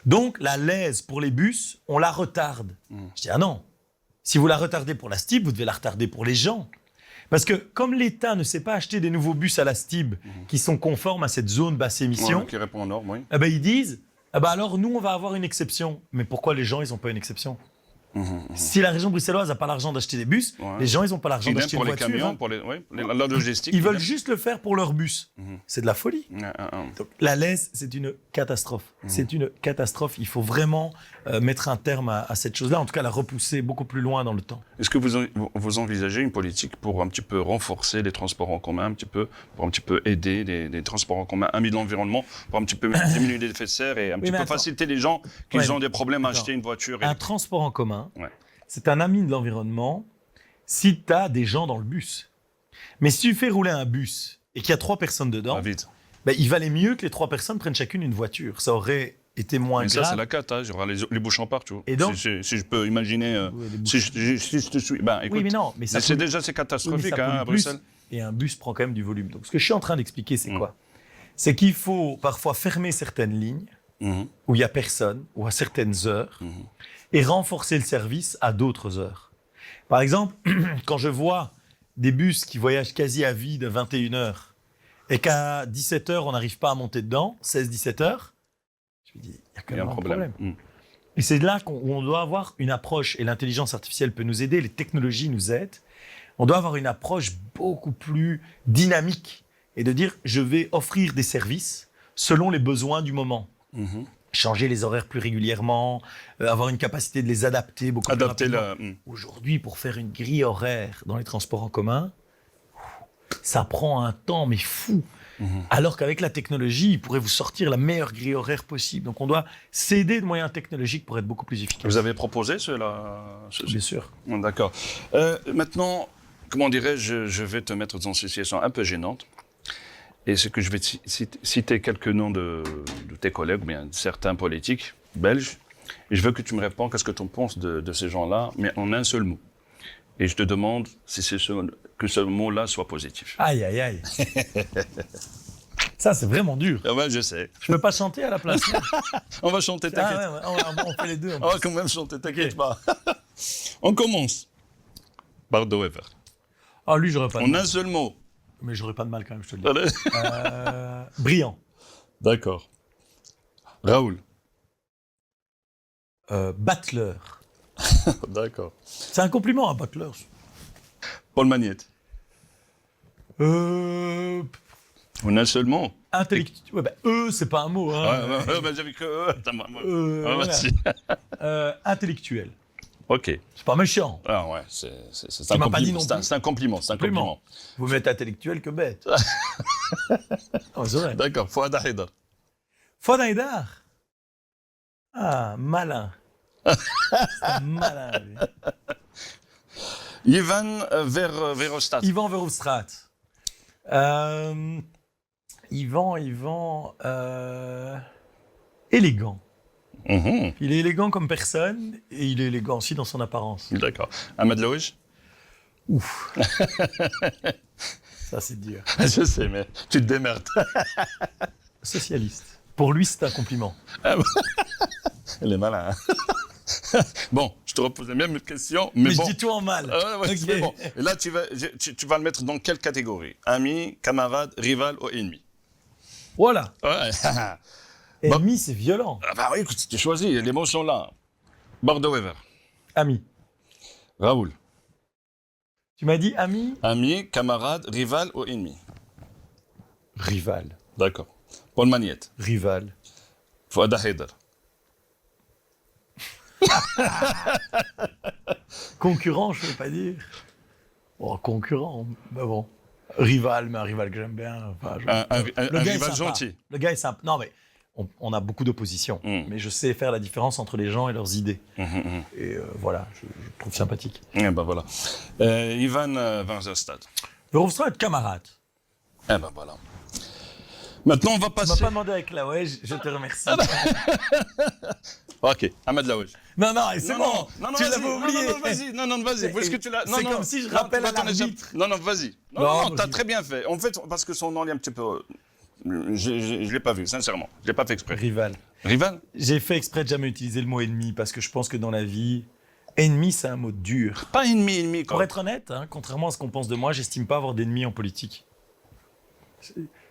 S2: Donc, la lèse pour les bus, on la retarde. Je dis, ah non, si vous la retardez pour la STIB, vous devez la retarder pour les gens. Parce que comme l'État ne sait pas acheter des nouveaux bus à la STIB qui sont conformes à cette zone basse émission,
S1: qui répond aux normes,
S2: ils disent, alors nous, on va avoir une exception. Mais pourquoi les gens, ils n'ont pas une exception? Si la région bruxelloise n'a pas l'argent d'acheter des bus,
S1: Ouais.
S2: les gens, ils n'ont pas l'argent
S1: Idem
S2: d'acheter
S1: pour
S2: une
S1: les
S2: voiture.
S1: camions,
S2: Hein.
S1: pour la logistique.
S2: Ils veulent
S1: idem.
S2: juste le faire pour leur bus. C'est de la folie. Donc, la laisse, c'est une catastrophe. C'est une catastrophe. Il faut vraiment mettre un terme à cette chose-là, en tout cas la repousser beaucoup plus loin dans le temps.
S1: Est-ce que vous envisagez une politique pour un petit peu renforcer les transports en commun, pour un petit peu aider les transports en commun, amis de l'environnement, pour un petit peu diminuer les effets de serre et un petit peu faciliter les gens qui ont des problèmes à acheter une voiture
S2: Un transport en commun,
S1: Ouais.
S2: c'est un ami de l'environnement si tu as des gens dans le bus. Mais si tu fais rouler un bus et qu'il y a 3 personnes dedans,
S1: Pas vite.
S2: ben, il valait mieux que les 3 personnes prennent chacune une voiture. Ça aurait été moins
S1: Mais
S2: grave.
S1: ça, c'est la cata, il y aura les bouchons partout.
S2: Et donc-
S1: si je peux imaginer,
S2: Oui, les
S1: si je te suis, ben écoute,
S2: Oui, mais non. Mais ça
S1: c'est
S2: pollue-
S1: déjà c'est
S2: oui, mais
S1: catastrophique
S2: ça
S1: hein,
S2: pollue
S1: à
S2: plus.
S1: Bruxelles.
S2: Et un bus prend quand même du volume. Donc, ce que je suis en train d'expliquer, c'est quoi? C'est qu'il faut parfois fermer certaines lignes où il n'y a personne, ou à certaines heures, et renforcer le service à d'autres heures. Par exemple, quand je vois des bus qui voyagent quasi à vide 21 heures, et qu'à 17 heures, on n'arrive pas à monter dedans, 16-17 heures, je me dis, il y a quand
S1: Il y a
S2: même
S1: un
S2: un
S1: problème.
S2: problème. Et c'est là qu'on doit avoir une approche, et l'intelligence artificielle peut nous aider, les technologies nous aident. On doit avoir une approche beaucoup plus dynamique et de dire, je vais offrir des services selon les besoins du moment. Changer les horaires plus régulièrement, avoir une capacité de les adapter beaucoup
S1: Adapter
S2: plus rapidement. Aujourd'hui, pour faire une grille horaire dans les transports en commun, ça prend un temps, mais fou. Alors qu'avec la technologie, il pourrait vous sortir la meilleure grille horaire possible. Donc on doit s'aider de moyens technologiques pour être beaucoup plus efficace.
S1: Vous avez proposé cela
S2: Bien sûr.
S1: D'accord. Maintenant, comment dirais-je, je vais te mettre dans une situation un peu gênante. Et c'est que je vais citer quelques noms de tes collègues, ou bien de certains politiques belges. Et je veux que tu me réponds qu'est-ce que tu en penses de ces gens-là, mais en un seul mot. Et je te demande si c'est que ce mot-là soit positif.
S2: Aïe, aïe, aïe. Ça, c'est vraiment dur.
S1: Ah ouais, je sais.
S2: Je peux pas chanter à la place.
S1: On va chanter, t'inquiète.
S2: Ah ouais, on fait les deux.
S1: On va quand même chanter, t'inquiète pas. On commence. Par De Wever.
S2: Ah, lui, j'aurais pas de
S1: En
S2: mal.
S1: un seul mot.
S2: Mais j'aurais pas de mal quand même, je te le dis.
S1: Allez.
S2: Brillant.
S1: D'accord. Raoul.
S2: Battleur.
S1: D'accord.
S2: C'est un compliment, un battleur.
S1: Paul Magnette.
S2: Euh,
S1: En un seul mot.
S2: Intellectuel. Ouais, c'est pas un mot. Hein.
S1: Ouais, j'avais que. Attends, moi.
S2: Voilà.
S1: Vas-y.
S2: Intellectuel.
S1: Ok.
S2: C'est pas méchant.
S1: Ah ouais, c'est
S2: Tu
S1: un
S2: m'as pas dit
S1: compliment.
S2: non plus.
S1: C'est un compliment. C'est un compliment.
S2: Vous mettez intellectuel que bête. Oh, c'est vrai.
S1: D'accord. Fouad Haïdar.
S2: Fouad Haïdar. Ah, malin. C'est un malin, lui.
S1: Ivan Verhofstadt.
S2: Yvan Verhofstadt. Yvan, élégant.
S1: Mhm.
S2: Il est élégant comme personne et il est élégant aussi dans son apparence.
S1: D'accord. Ahmed Laouij.
S2: Ouf. Ça, c'est dur.
S1: Je sais, mais tu te démerdes.
S2: Socialiste. Pour lui, c'est un compliment.
S1: Elle est malin. Hein. Bon, je te repose la même question, mais bon.
S2: je dis tout en mal.
S1: Ah ouais,
S2: Ok.
S1: mais bon. Et là, tu vas le mettre dans quelle catégorie? Ami, camarade, rival ou ennemi?
S2: Voilà.
S1: Ouais.
S2: Ennemi, c'est violent.
S1: Ah bah oui, écoute, tu choisis, l'émotion là. Bordeaux Wever.
S2: Ami.
S1: Raoul.
S2: Tu m'as dit ami?
S1: Ami, camarade, rival ou ennemi?
S2: Rival.
S1: D'accord. Paul Magnette.
S2: Rival.
S1: Fouad Haïdar.
S2: Concurrent, je ne veux pas dire. Oh, concurrent, mais bon. Rival, mais un rival que j'aime bien. Enfin,
S1: Un
S2: le gars est
S1: rival
S2: sympa.
S1: gentil.
S2: Le gars est sympa. Non, mais on a beaucoup d'opposition. Mais je sais faire la différence entre les gens et leurs idées. Et voilà, je trouve sympathique.
S1: Eh ben voilà. Ivan Verhofstadt.
S2: Verhofstadt, camarade.
S1: Eh ben voilà. Maintenant, on va
S2: Tu m'as
S1: passer.
S2: pas demandé avec la ouais, je te remercie.
S1: Ok, Ahmed Laouij.
S2: Non, non, et c'est bon. Tu
S1: vas-y,
S2: l'avais oublié.
S1: Non, vas-y. Est-ce que tu l'as.
S2: C'est comme si je rappelle à l'arbitre.
S1: Non, vas-y.
S2: Non,
S1: Non, t'as
S2: vas-y.
S1: très bien fait. En fait, parce que son nom, il est un petit peu. Je l'ai pas vu, sincèrement. Je l'ai pas fait exprès.
S2: Rival.
S1: Rival?
S2: J'ai fait exprès de jamais utiliser le mot ennemi parce que je pense que dans la vie, ennemi, c'est un mot dur.
S1: Pas ennemi,
S2: Pour
S1: quoi.
S2: être honnête, hein, contrairement à ce qu'on pense de moi, j'estime pas avoir d'ennemis en politique.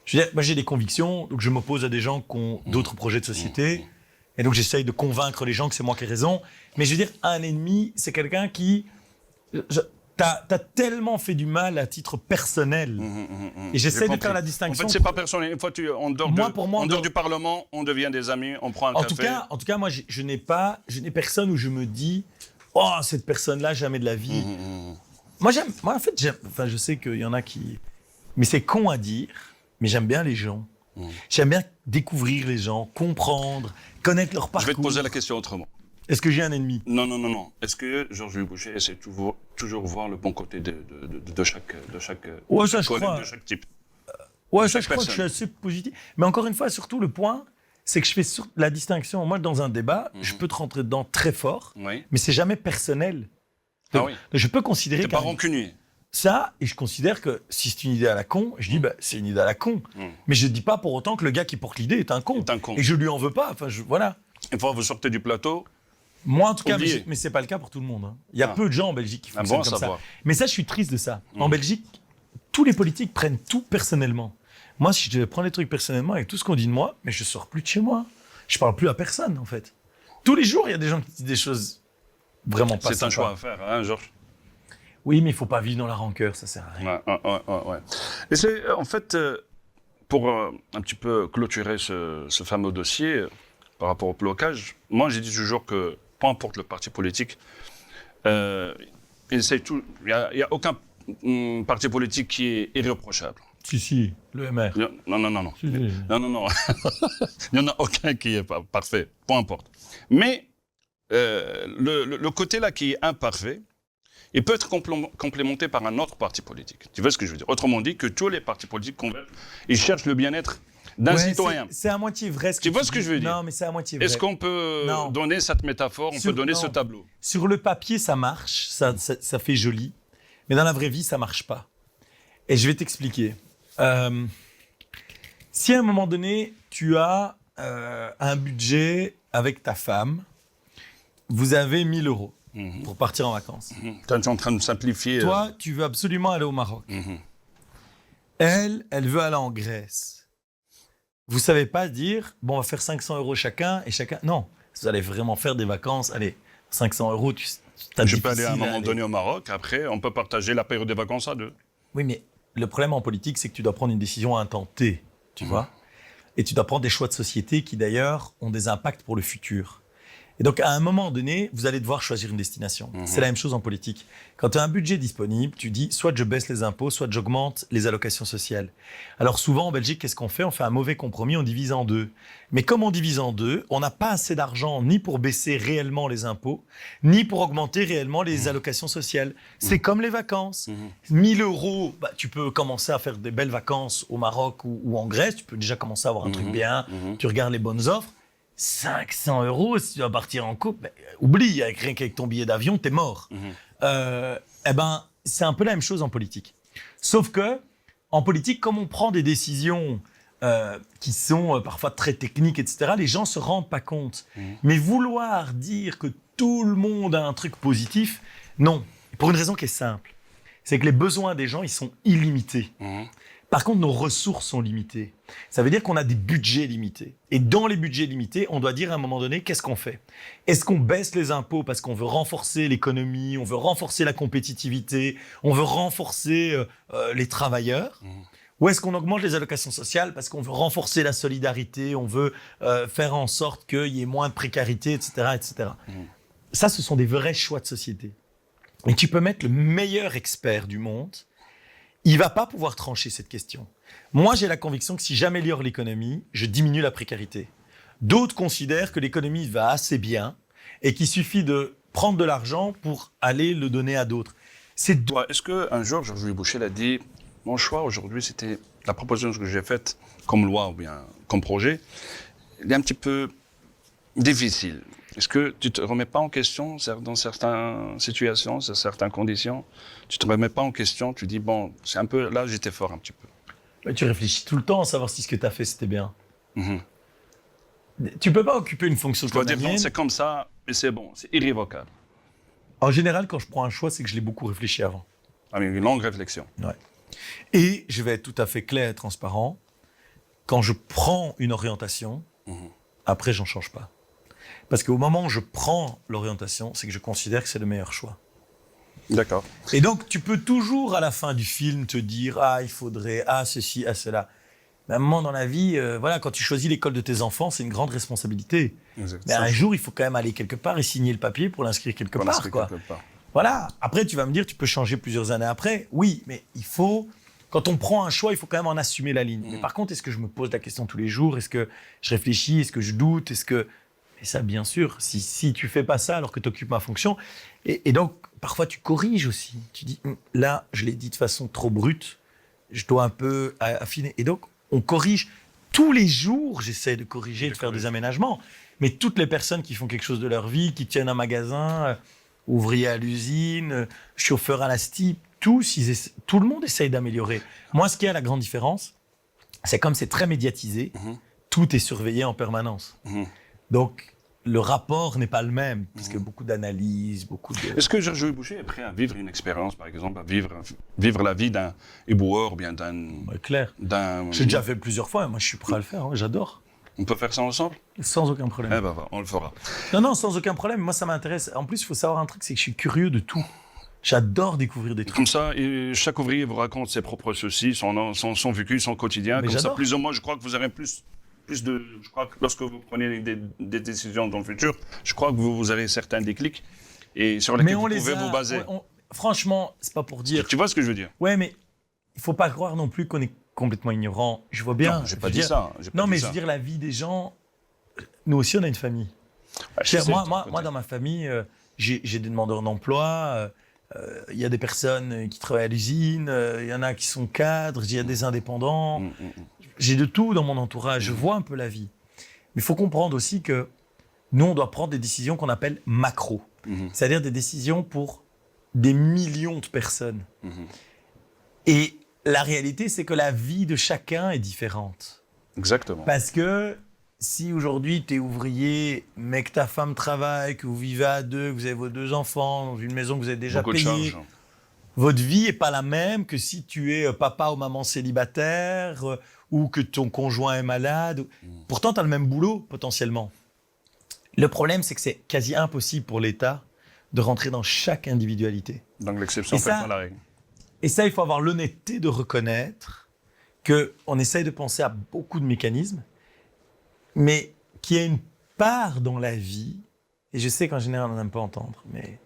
S2: Je veux dire, moi j'ai des convictions, donc je m'oppose à des gens qui ont d'autres projets de société. Et donc, j'essaye de convaincre les gens que c'est moi qui ai raison. Mais je veux dire, un ennemi, c'est quelqu'un qui... T'as tellement fait du mal à titre personnel. Et j'essaie de faire la distinction.
S1: En fait, c'est pas personnel. Une fois en dehors du Parlement, on devient des amis, on prend un café.
S2: En tout cas, moi, je n'ai personne où je me dis, oh, cette personne-là, jamais de la vie. Moi, en fait, je sais qu'il y en a qui... Mais c'est con à dire, mais j'aime bien les gens. J'aime bien découvrir les gens, comprendre, connaître leur parcours.
S1: Je vais te poser la question autrement.
S2: Est-ce que j'ai un ennemi?
S1: Non. Est-ce que Georges-Louis Boucher essaie toujours voir le bon côté de chaque
S2: collègue,
S1: de chaque type?
S2: Ouais, ça, je crois que je suis assez positif. Mais encore une fois, surtout, le point, c'est que je fais la distinction. Moi, dans un débat, je peux te rentrer dedans très fort, mais c'est jamais personnel. Donc, je peux considérer...
S1: T'es pas rancunier.
S2: Ça, et je considère que si c'est une idée à la con, je dis, c'est une idée à la con. Mais je ne dis pas pour autant que le gars qui porte l'idée est un con. Et je lui en veux pas. Enfin, voilà.
S1: Une fois que vous sortez du plateau...
S2: Moi, en tout cas, mais c'est pas le cas pour tout le monde. Il y a peu de gens en Belgique qui fonctionnent comme ça. Mais ça, je suis triste de ça. En Belgique, tous les politiques prennent tout personnellement. Moi, si je devais prendre les trucs personnellement avec tout ce qu'on dit de moi, mais je sors plus de chez moi. Je parle plus à personne, en fait. Tous les jours, il y a des gens qui disent des choses vraiment pas sympas.
S1: C'est un choix à faire, hein, Georges?
S2: Oui, mais il faut pas vivre dans la rancœur, ça sert à rien.
S1: Ouais. Et c'est, en fait, pour un petit peu clôturer ce fameux dossier, par rapport au blocage, moi, j'ai dit toujours que peu importe le parti politique, il n'y a aucun parti politique qui est irréprochable.
S2: Si, le MR.
S1: Non.
S2: Si.
S1: Non. Il n'y en a aucun qui est parfait, peu importe. Mais le côté là qui est imparfait, il peut être complémenté par un autre parti politique. Tu vois ce que je veux dire? Autrement dit, que tous les partis politiques convergent, ils cherchent le bien-être d'un citoyen.
S2: C'est à moitié vrai.
S1: Tu vois ce que je veux dire?
S2: Non, mais c'est à moitié vrai.
S1: Est-ce qu'on peut donner cette métaphore, on peut donner ce tableau?
S2: Sur le papier, ça marche, ça fait joli, mais dans la vraie vie, ça marche pas. Et je vais t'expliquer. Si à un moment donné, tu as un budget avec ta femme, vous avez 1 000 € pour partir en vacances.
S1: Tu es en train de simplifier.
S2: Toi, tu veux absolument aller au Maroc. Elle veut aller en Grèce. Vous savez pas dire, bon, on va faire 500 € chacun et chacun. Non, vous allez vraiment faire des vacances. Allez, 500 €,
S1: je peux aller à un moment donné au Maroc. Après, on peut partager la période des vacances à deux.
S2: Oui, mais le problème en politique, c'est que tu dois prendre une décision à un temps T, tu vois. Et tu dois prendre des choix de société qui, d'ailleurs, ont des impacts pour le futur. Et donc, à un moment donné, vous allez devoir choisir une destination. C'est la même chose en politique. Quand tu as un budget disponible, tu dis soit je baisse les impôts, soit j'augmente les allocations sociales. Alors souvent, en Belgique, qu'est-ce qu'on fait? On fait un mauvais compromis, on divise en deux. Mais comme on divise en deux, on n'a pas assez d'argent ni pour baisser réellement les impôts, ni pour augmenter réellement les allocations sociales. C'est comme les vacances. 1 000 €, tu peux commencer à faire des belles vacances au Maroc ou en Grèce. Tu peux déjà commencer à avoir un truc bien. Tu regardes les bonnes offres. 500 €, si tu vas partir en couple, oublie, rien qu'avec ton billet d'avion, t'es mort. C'est un peu la même chose en politique. Sauf que, en politique, comme on prend des décisions qui sont parfois très techniques, etc., les gens se rendent pas compte. Mais vouloir dire que tout le monde a un truc positif, non. Pour une raison qui est simple. C'est que les besoins des gens, ils sont illimités. Par contre, nos ressources sont limitées. Ça veut dire qu'on a des budgets limités. Et dans les budgets limités, on doit dire à un moment donné, qu'est-ce qu'on fait? Est-ce qu'on baisse les impôts parce qu'on veut renforcer l'économie, on veut renforcer la compétitivité, on veut renforcer les travailleurs? Ou est-ce qu'on augmente les allocations sociales parce qu'on veut renforcer la solidarité, on veut faire en sorte qu'il y ait moins de précarité, etc., etc. Ça, ce sont des vrais choix de société. Et tu peux mettre le meilleur expert du monde, il ne va pas pouvoir trancher cette question. Moi, j'ai la conviction que si j'améliore l'économie, je diminue la précarité. D'autres considèrent que l'économie va assez bien et qu'il suffit de prendre de l'argent pour aller le donner à d'autres.
S1: Est-ce qu'un jour, Georges-Louis Boucher l'a dit, mon choix aujourd'hui, c'était la proposition que j'ai faite comme loi ou bien comme projet, il est un petit peu difficile. Est-ce que tu ne te remets pas en question dans certaines situations, dans certaines conditions? Tu ne te remets pas en question, tu dis, bon, c'est un peu, là, j'étais fort un petit peu.
S2: Tu réfléchis tout le temps à savoir si ce que tu as fait, c'était bien. Tu ne peux pas occuper une fonction comme la mienne.
S1: Non, c'est comme ça, et c'est bon, c'est irrévocable.
S2: En général, quand je prends un choix, c'est que je l'ai beaucoup réfléchi avant.
S1: Avec une longue réflexion.
S2: Ouais. Et je vais être tout à fait clair et transparent. Quand je prends une orientation, après, j'en change pas. Parce qu'au moment où je prends l'orientation, c'est que je considère que c'est le meilleur choix.
S1: D'accord.
S2: Et donc, tu peux toujours, à la fin du film, te dire « Ah, il faudrait, ah, ceci, ah, cela ». Mais à un moment dans la vie, voilà, quand tu choisis l'école de tes enfants, c'est une grande responsabilité. Mais un jour, il faut quand même aller quelque part et signer le papier pour l'inscrire quelque part, quoi. Voilà. Après, tu vas me dire, tu peux changer plusieurs années après. Oui, mais il faut... Quand on prend un choix, il faut quand même en assumer la ligne. Mais par contre, est-ce que je me pose la question tous les jours? Est-ce que je réfléchis? Est-ce que je doute? Est-ce que... Et ça, bien sûr, si tu fais pas ça alors que tu occupes ma fonction. Et donc, parfois, tu corriges aussi. Tu dis, là, je l'ai dit de façon trop brute, je dois un peu affiner. Et donc, on corrige. Tous les jours, j'essaie de corriger, de faire des aménagements. Mais toutes les personnes qui font quelque chose de leur vie, qui tiennent un magasin, ouvrier à l'usine, chauffeur à la STIP, tout le monde essaye d'améliorer. Moi, ce qui est la grande différence, c'est comme c'est très médiatisé, tout est surveillé en permanence. Donc, le rapport n'est pas le même, parce que beaucoup d'analyses, beaucoup de...
S1: Est-ce que Georges Boucher est prêt à vivre une expérience, par exemple, à vivre la vie d'un éboueur ou bien d'un...
S2: clair. J'ai déjà fait plusieurs fois, moi je suis prêt à le faire, j'adore.
S1: On peut faire ça ensemble?
S2: Sans aucun problème.
S1: Eh ben, on le fera.
S2: Non, sans aucun problème, moi ça m'intéresse. En plus, il faut savoir un truc, c'est que je suis curieux de tout. J'adore découvrir des trucs.
S1: Comme ça, et chaque ouvrier vous raconte ses propres soucis, son vécu, son quotidien.
S2: Mais
S1: comme
S2: j'adore.
S1: ça, plus ou moins, je crois que vous aurez plus de... Je crois que lorsque vous prenez des décisions dans le futur, je crois que vous avez certains déclics et sur lesquels vous pouvez vous baser.
S2: Franchement, c'est pas pour dire...
S1: Tu vois ce que je veux dire?
S2: Ouais, mais il faut pas croire non plus qu'on est complètement ignorant. Je vois bien.
S1: Non, j'ai pas dit ça.
S2: Non, mais je veux dire, la vie des gens... Nous aussi, on a une famille. Moi, dans ma famille, j'ai des demandeurs d'emploi. Il y a des personnes qui travaillent à l'usine. Il y en a qui sont cadres. Il y a des indépendants. J'ai de tout dans mon entourage. Je vois un peu la vie. Mais il faut comprendre aussi que nous, on doit prendre des décisions qu'on appelle macro. C'est-à-dire des décisions pour des millions de personnes. Et la réalité, c'est que la vie de chacun est différente.
S1: Exactement.
S2: Parce que si aujourd'hui, tu es ouvrier, mais que ta femme travaille, que vous vivez à deux, que vous avez vos 2 enfants, dans une maison que vous avez déjà payée, votre vie n'est pas la même que si tu es papa ou maman célibataire ou que ton conjoint est malade. Pourtant, tu as le même boulot, potentiellement. Le problème, c'est que c'est quasi impossible pour l'État de rentrer dans chaque individualité.
S1: Donc l'exception ne fait pas la règle.
S2: Et ça, il faut avoir l'honnêteté de reconnaître qu'on essaye de penser à beaucoup de mécanismes, mais qu'il y a une part dans la vie, et je sais qu'en général, on n'aime pas entendre, mais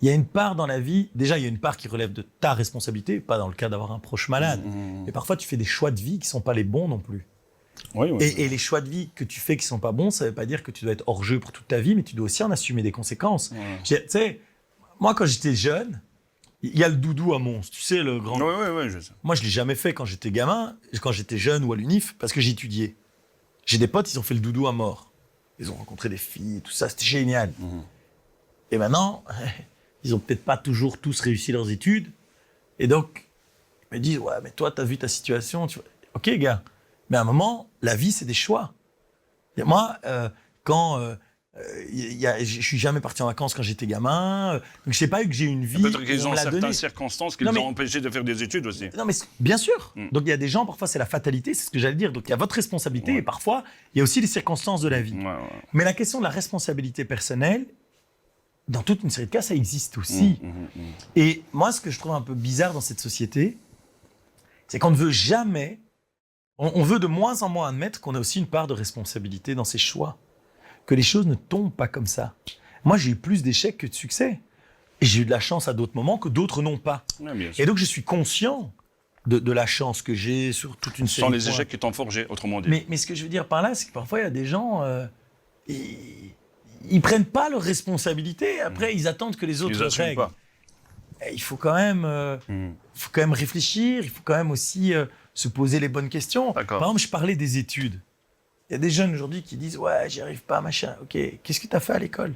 S2: il y a une part dans la vie, déjà, il y a une part qui relève de ta responsabilité, pas dans le cas d'avoir un proche malade. Mais parfois, tu fais des choix de vie qui ne sont pas les bons non plus.
S1: Oui.
S2: Et les choix de vie que tu fais qui ne sont pas bons, ça ne veut pas dire que tu dois être hors jeu pour toute ta vie, mais tu dois aussi en assumer des conséquences. Tu sais, moi, quand j'étais jeune, il y a le doudou à Mons, tu sais, le grand...
S1: Oui, je sais.
S2: Moi, je ne l'ai jamais fait quand j'étais gamin, quand j'étais jeune ou à l'UNIF, parce que j'étudiais. J'ai des potes, ils ont fait le doudou à mort. Ils ont rencontré des filles, tout ça, c'était génial. Et maintenant, ils n'ont peut-être pas toujours tous réussi leurs études. Et donc, ils me disent, ouais, mais toi, tu as vu ta situation. Tu vois. Ok, gars, mais à un moment, la vie, c'est des choix. Et moi, je suis jamais parti en vacances quand j'étais gamin. Donc, je sais pas eu que j'ai une vie.
S1: Peut-être qu'ils ont certaines circonstances qui les ont empêchés de faire des études aussi.
S2: Non, mais bien sûr. Donc, il y a des gens, parfois, c'est la fatalité, c'est ce que j'allais dire. Donc, il y a votre responsabilité et parfois, il y a aussi les circonstances de la vie. Mais la question de la responsabilité personnelle, dans toute une série de cas, ça existe aussi. Et moi, ce que je trouve un peu bizarre dans cette société, c'est qu'on ne veut jamais, on veut de moins en moins admettre qu'on a aussi une part de responsabilité dans ses choix. Que les choses ne tombent pas comme ça. Moi, j'ai eu plus d'échecs que de succès. Et j'ai eu de la chance à d'autres moments que d'autres n'ont pas. Et donc, je suis conscient de la chance que j'ai sur toute une série de points.
S1: Ce sont les échecs qui t'ont forgé, autrement dit.
S2: Mais ce que je veux dire par là, c'est que parfois, il y a des gens... ils prennent pas leurs responsabilités. Après, ils attendent que les autres règlent. Et il faut quand même réfléchir. Il faut quand même aussi se poser les bonnes questions. Par exemple, je parlais des études. Il y a des jeunes aujourd'hui qui disent « Ouais, j'y arrive pas, machin. » Ok, qu'est-ce que tu as fait à l'école?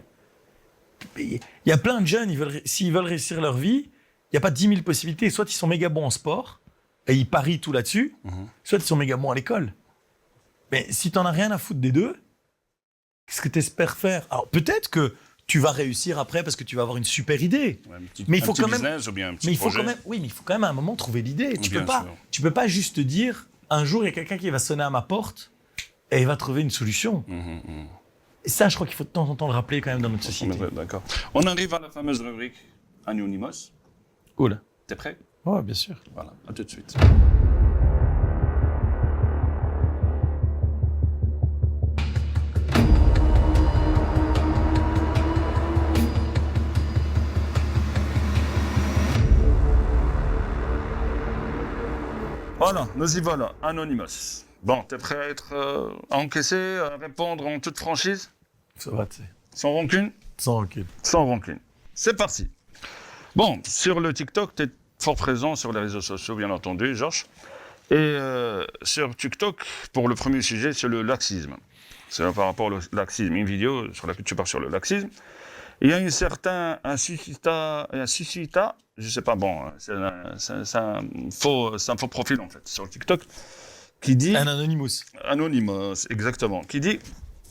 S2: Il y a plein de jeunes, s'ils veulent réussir leur vie, il n'y a pas 10 000 possibilités. Soit ils sont méga bons en sport, et ils parient tout là-dessus, soit ils sont méga bons à l'école. Mais si tu n'en as rien à foutre des deux, qu'est-ce que tu espères faire? Alors peut-être que tu vas réussir après parce que tu vas avoir une super idée. Mais il faut quand même... Mais il faut quand même... Oui, mais il faut quand même à un moment trouver l'idée. Tu peux pas juste te dire, un jour, il y a quelqu'un qui va sonner à ma porte, et il va trouver une solution. Et ça, je crois qu'il faut de temps en temps le rappeler quand même dans notre société.
S1: Ouais, d'accord. On arrive à la fameuse rubrique Anonymous.
S2: Cool.
S1: T'es prêt?
S2: Ouais, bien sûr.
S1: Voilà, à tout de suite. Voilà, nous y voilà, Anonymous. Bon, t'es prêt à encaisser, à répondre en toute franchise?
S2: Ça va, tu sais.
S1: Sans rancune?
S2: Sans recul.
S1: Sans rancune. C'est parti. Bon, sur le TikTok, tu es fort présent sur les réseaux sociaux, bien entendu, Georges. Et sur TikTok, pour le premier sujet, c'est le laxisme. C'est par rapport au laxisme, une vidéo sur laquelle tu pars sur le laxisme. Il y a un suscita, je sais pas, bon, c'est un faux profil en fait sur TikTok qui dit...
S2: Un Anonymous.
S1: Anonymous, exactement. Qui dit,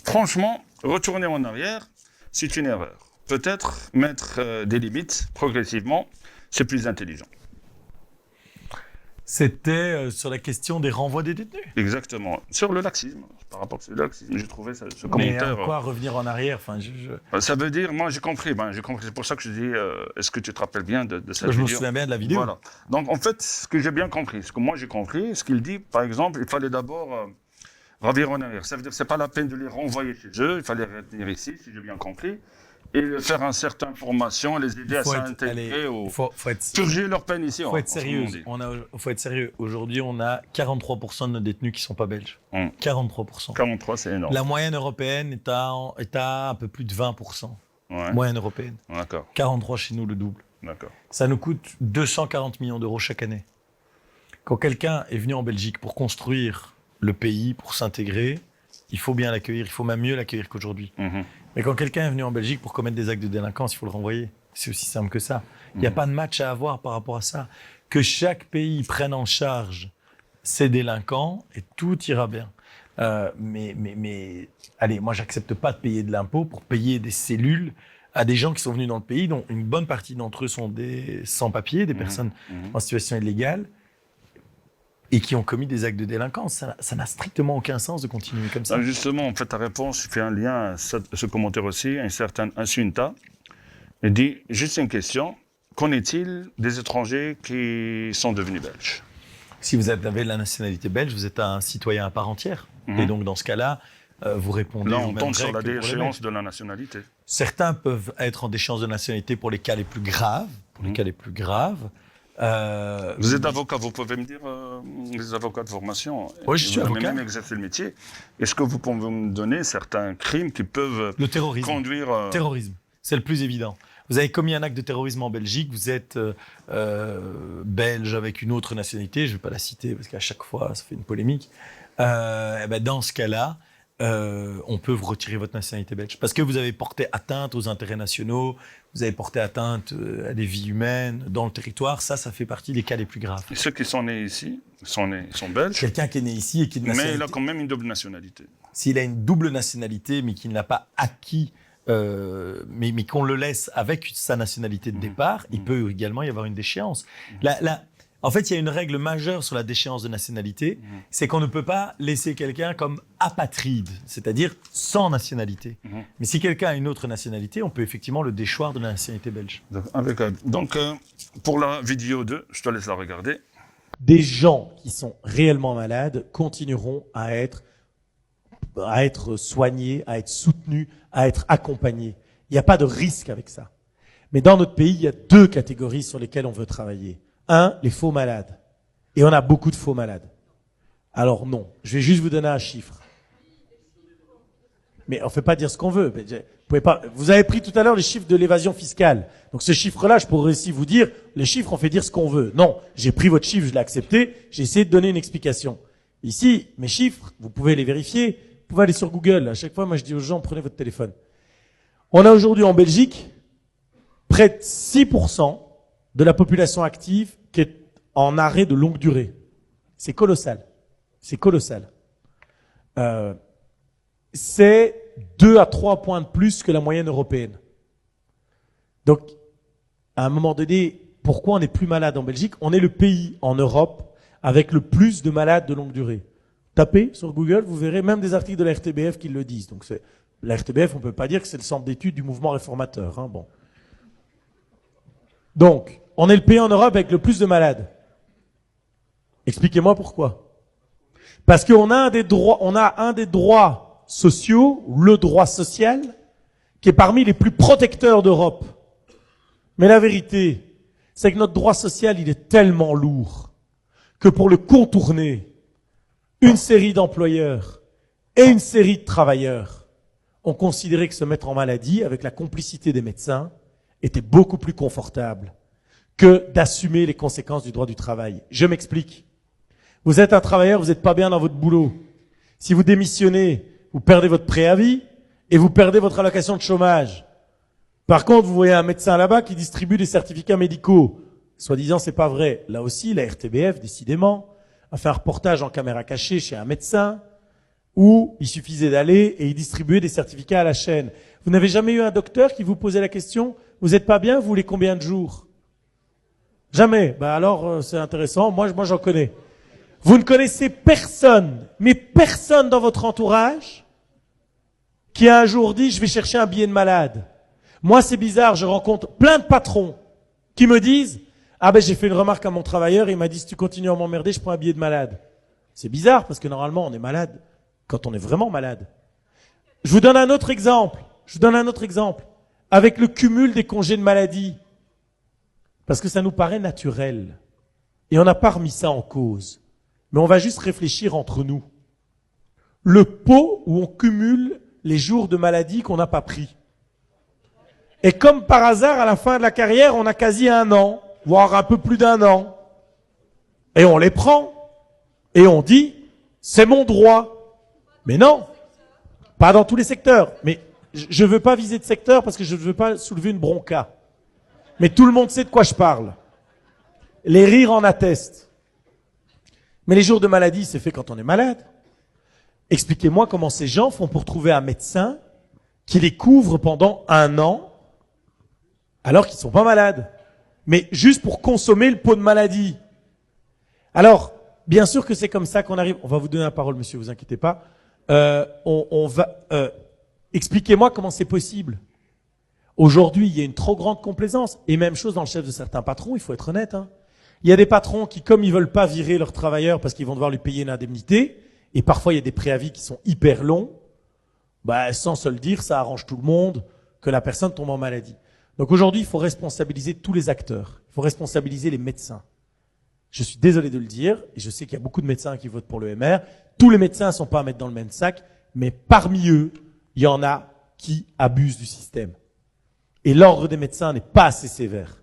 S1: franchement, retourner en arrière, c'est une erreur. Peut-être mettre des limites progressivement, c'est plus intelligent.
S2: C'était sur la question des renvois des détenus.
S1: Exactement. Sur le laxisme, par rapport au laxisme, j'ai trouvé ce
S2: Mais
S1: commentaire...
S2: quoi, revenir en arrière, enfin,
S1: Ça veut dire, moi j'ai compris, c'est pour ça que je dis, est-ce que tu te rappelles bien de cette vidéo?
S2: Je me souviens bien de la vidéo.
S1: Voilà. Donc en fait, ce que j'ai bien compris, ce que moi j'ai compris, ce qu'il dit, par exemple, il fallait d'abord revenir en arrière. Ça veut dire que ce n'est pas la peine de les renvoyer chez eux, il fallait les retenir ici, si j'ai bien compris, et faire une certaine formation, les aider à s'intégrer, purger leur peine ici.
S2: Il faut être sérieux. Faut être sérieux. Aujourd'hui, on a 43% de nos détenus qui ne sont pas belges. 43%.
S1: 43, c'est énorme.
S2: La moyenne européenne est à un peu plus de 20%.
S1: Ouais.
S2: Moyenne européenne.
S1: D'accord.
S2: 43 chez nous, le double.
S1: D'accord.
S2: Ça nous coûte 240 millions d'euros chaque année. Quand quelqu'un est venu en Belgique pour construire le pays, pour s'intégrer, il faut bien l'accueillir. Il faut même mieux l'accueillir qu'aujourd'hui. Mais quand quelqu'un est venu en Belgique pour commettre des actes de délinquance, il faut le renvoyer. C'est aussi simple que ça. Il n'y a pas de match à avoir par rapport à ça. Que chaque pays prenne en charge ses délinquants et tout ira bien. Mais allez, moi, j'accepte pas de payer de l'impôt pour payer des cellules à des gens qui sont venus dans le pays, dont une bonne partie d'entre eux sont des sans-papiers, des personnes en situation illégale, et qui ont commis des actes de délinquance. Ça n'a strictement aucun sens de continuer comme ça.
S1: Justement, en fait, ta réponse fait un lien à ce commentaire aussi, un certain Insunta. Il dit, juste une question, qu'en est-il des étrangers qui sont devenus belges?
S2: Si vous avez la nationalité belge, vous êtes un citoyen à part entière. Et donc, dans ce cas-là, vous répondez...
S1: Là, on tombe sur la déchéance de la nationalité.
S2: Certains peuvent être en déchéance de nationalité pour les cas les plus graves.
S1: Vous êtes avocat, vous pouvez me dire, les avocats de formation,
S2: oui, je suis avocat.
S1: Vous avez même exercé le métier. Est-ce que vous pouvez me donner certains crimes qui peuvent
S2: le terrorisme.
S1: Conduire...
S2: Terrorisme, c'est le plus évident. Vous avez commis un acte de terrorisme en Belgique, vous êtes belge avec une autre nationalité, je ne vais pas la citer parce qu'à chaque fois, ça fait une polémique. Dans ce cas-là, on peut vous retirer votre nationalité belge. Parce que vous avez porté atteinte aux intérêts nationaux, vous avez porté atteinte à des vies humaines dans le territoire. Ça fait partie des cas les plus graves.
S1: Et ceux qui sont nés ici, sont belges.
S2: Quelqu'un qui est né ici et qui est de nationalité.
S1: Mais il a quand même une double nationalité.
S2: S'il a une double nationalité, mais qu'il ne l'a pas acquis, mais qu'on le laisse avec sa nationalité de départ, il peut également y avoir une déchéance. En fait, il y a une règle majeure sur la déchéance de nationalité, c'est qu'on ne peut pas laisser quelqu'un comme apatride, c'est-à-dire sans nationalité. Mais si quelqu'un a une autre nationalité, on peut effectivement le déchoir de la nationalité belge.
S1: Donc, pour la vidéo 2, je te laisse la regarder.
S3: Des gens qui sont réellement malades continueront à être soignés, à être soutenus, à être accompagnés. Il n'y a pas de risque avec ça. Mais dans notre pays, il y a deux catégories sur lesquelles on veut travailler. Un, les faux malades. Et on a beaucoup de faux malades. Alors non, je vais juste vous donner un chiffre. Mais on ne fait pas dire ce qu'on veut. Vous avez pris tout à l'heure les chiffres de l'évasion fiscale. Donc ce chiffre-là, je pourrais aussi vous dire, les chiffres, on fait dire ce qu'on veut. Non, j'ai pris votre chiffre, je l'ai accepté, j'ai essayé de donner une explication. Ici, mes chiffres, vous pouvez les vérifier, vous pouvez aller sur Google. À chaque fois, moi je dis aux gens, prenez votre téléphone. On a aujourd'hui en Belgique près de 6% de la population active qui est en arrêt de longue durée. C'est colossal. C'est colossal. C'est 2 à 3 points de plus que la moyenne européenne. Donc, à un moment donné, pourquoi on est plus malade en Belgique? On est le pays en Europe avec le plus de malades de longue durée. Tapez sur Google, vous verrez même des articles de la RTBF qui le disent. Donc, La RTBF, on peut pas dire que c'est le centre d'études du mouvement réformateur. Hein, bon. Donc, on est le pays en Europe avec le plus de malades. Expliquez-moi pourquoi. Parce qu'on a un des droits sociaux, le droit social, qui est parmi les plus protecteurs d'Europe. Mais la vérité, c'est que notre droit social, il est tellement lourd que pour le contourner, une série d'employeurs et une série de travailleurs ont considéré que se mettre en maladie avec la complicité des médecins était beaucoup plus confortable que d'assumer les conséquences du droit du travail. Je m'explique. Vous êtes un travailleur, vous n'êtes pas bien dans votre boulot. Si vous démissionnez, vous perdez votre préavis et vous perdez votre allocation de chômage. Par contre, vous voyez un médecin là-bas qui distribue des certificats médicaux. Soi-disant, c'est pas vrai. Là aussi, la RTBF, décidément, a fait un reportage en caméra cachée chez un médecin où il suffisait d'aller et il distribuait des certificats à la chaîne. Vous n'avez jamais eu un docteur qui vous posait la question, vous n'êtes pas bien, vous voulez combien de jours? Jamais. Ben alors, c'est intéressant. Moi, j'en connais. Vous ne connaissez personne, mais personne dans votre entourage qui a un jour dit, je vais chercher un billet de malade. Moi, c'est bizarre, je rencontre plein de patrons qui me disent, ah ben j'ai fait une remarque à mon travailleur, il m'a dit, si tu continues à m'emmerder, je prends un billet de malade. C'est bizarre, parce que normalement, on est malade quand on est vraiment malade. Je vous donne un autre exemple. Avec le cumul des congés de maladie. Parce que ça nous paraît naturel. Et on n'a pas remis ça en cause. Mais on va juste réfléchir entre nous. Le pot où on cumule les jours de maladie qu'on n'a pas pris. Et comme par hasard, à la fin de la carrière, on a quasi 1 an, voire un peu plus d'1 an. Et on les prend. Et on dit, c'est mon droit. Mais non, pas dans tous les secteurs. Mais je ne veux pas viser de secteur parce que je ne veux pas soulever une bronca. Mais tout le monde sait de quoi je parle. Les rires en attestent. Mais les jours de maladie, c'est fait quand on est malade. Expliquez-moi comment ces gens font pour trouver un médecin qui les couvre pendant 1 an alors qu'ils ne sont pas malades. Mais juste pour consommer le pot de maladie. Alors, bien sûr que c'est comme ça qu'on arrive. On va vous donner la parole, monsieur, vous inquiétez pas. Expliquez-moi comment c'est possible. Aujourd'hui, il y a une trop grande complaisance. Et même chose dans le chef de certains patrons, il faut être honnête. Hein. Il y a des patrons qui, comme ils veulent pas virer leurs travailleurs parce qu'ils vont devoir lui payer une indemnité, et parfois il y a des préavis qui sont hyper longs, bah, sans se le dire, ça arrange tout le monde que la personne tombe en maladie. Donc aujourd'hui, il faut responsabiliser tous les acteurs. Il faut responsabiliser les médecins. Je suis désolé de le dire, et je sais qu'il y a beaucoup de médecins qui votent pour le MR. Tous les médecins ne sont pas à mettre dans le même sac, mais parmi eux, il y en a qui abusent du système. Et l'ordre des médecins n'est pas assez sévère.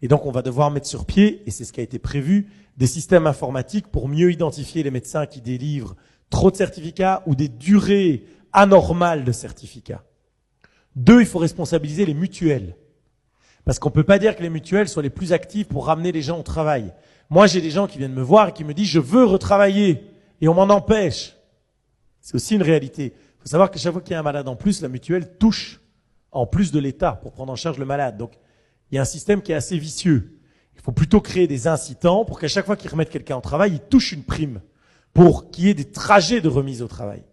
S3: Et donc, on va devoir mettre sur pied, et c'est ce qui a été prévu, des systèmes informatiques pour mieux identifier les médecins qui délivrent trop de certificats ou des durées anormales de certificats. 2, il faut responsabiliser les mutuelles. Parce qu'on ne peut pas dire que les mutuelles soient les plus actives pour ramener les gens au travail. Moi, j'ai des gens qui viennent me voir et qui me disent « je veux retravailler » et on m'en empêche. C'est aussi une réalité. Il faut savoir que chaque fois qu'il y a un malade en plus, la mutuelle touche en plus de l'État pour prendre en charge le malade. Donc, il y a un système qui est assez vicieux. Il faut plutôt créer des incitants pour qu'à chaque fois qu'ils remettent quelqu'un au travail, ils touchent une prime pour qu'il y ait des trajets de remise au travail.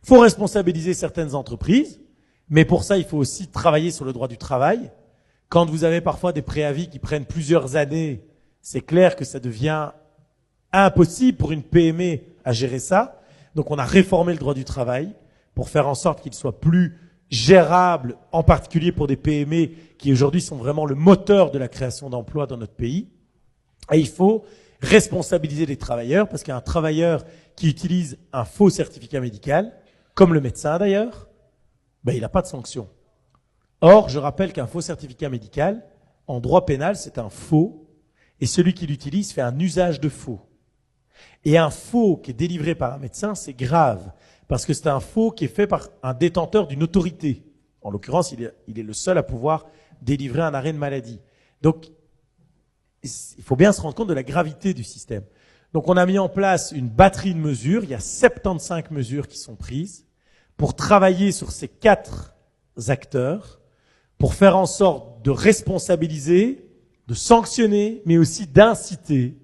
S3: Il faut responsabiliser certaines entreprises, mais pour ça, il faut aussi travailler sur le droit du travail. Quand vous avez parfois des préavis qui prennent plusieurs années, c'est clair que ça devient impossible pour une PME à gérer ça. Donc, on a réformé le droit du travail pour faire en sorte qu'il soit plus gérable, en particulier pour des PME qui aujourd'hui sont vraiment le moteur de la création d'emplois dans notre pays. Et il faut responsabiliser les travailleurs parce qu'un travailleur qui utilise un faux certificat médical, comme le médecin d'ailleurs, ben, il n'a pas de sanction. Or, je rappelle qu'un faux certificat médical, en droit pénal, c'est un faux et celui qui l'utilise fait un usage de faux. Et un faux qui est délivré par un médecin, c'est grave. Parce que c'est un faux qui est fait par un détenteur d'une autorité. En l'occurrence, il est le seul à pouvoir délivrer un arrêt de maladie. Donc, il faut bien se rendre compte de la gravité du système. Donc, on a mis en place une batterie de mesures. Il y a 75 mesures qui sont prises pour travailler sur ces 4 acteurs, pour faire en sorte de responsabiliser, de sanctionner, mais aussi d'inciter,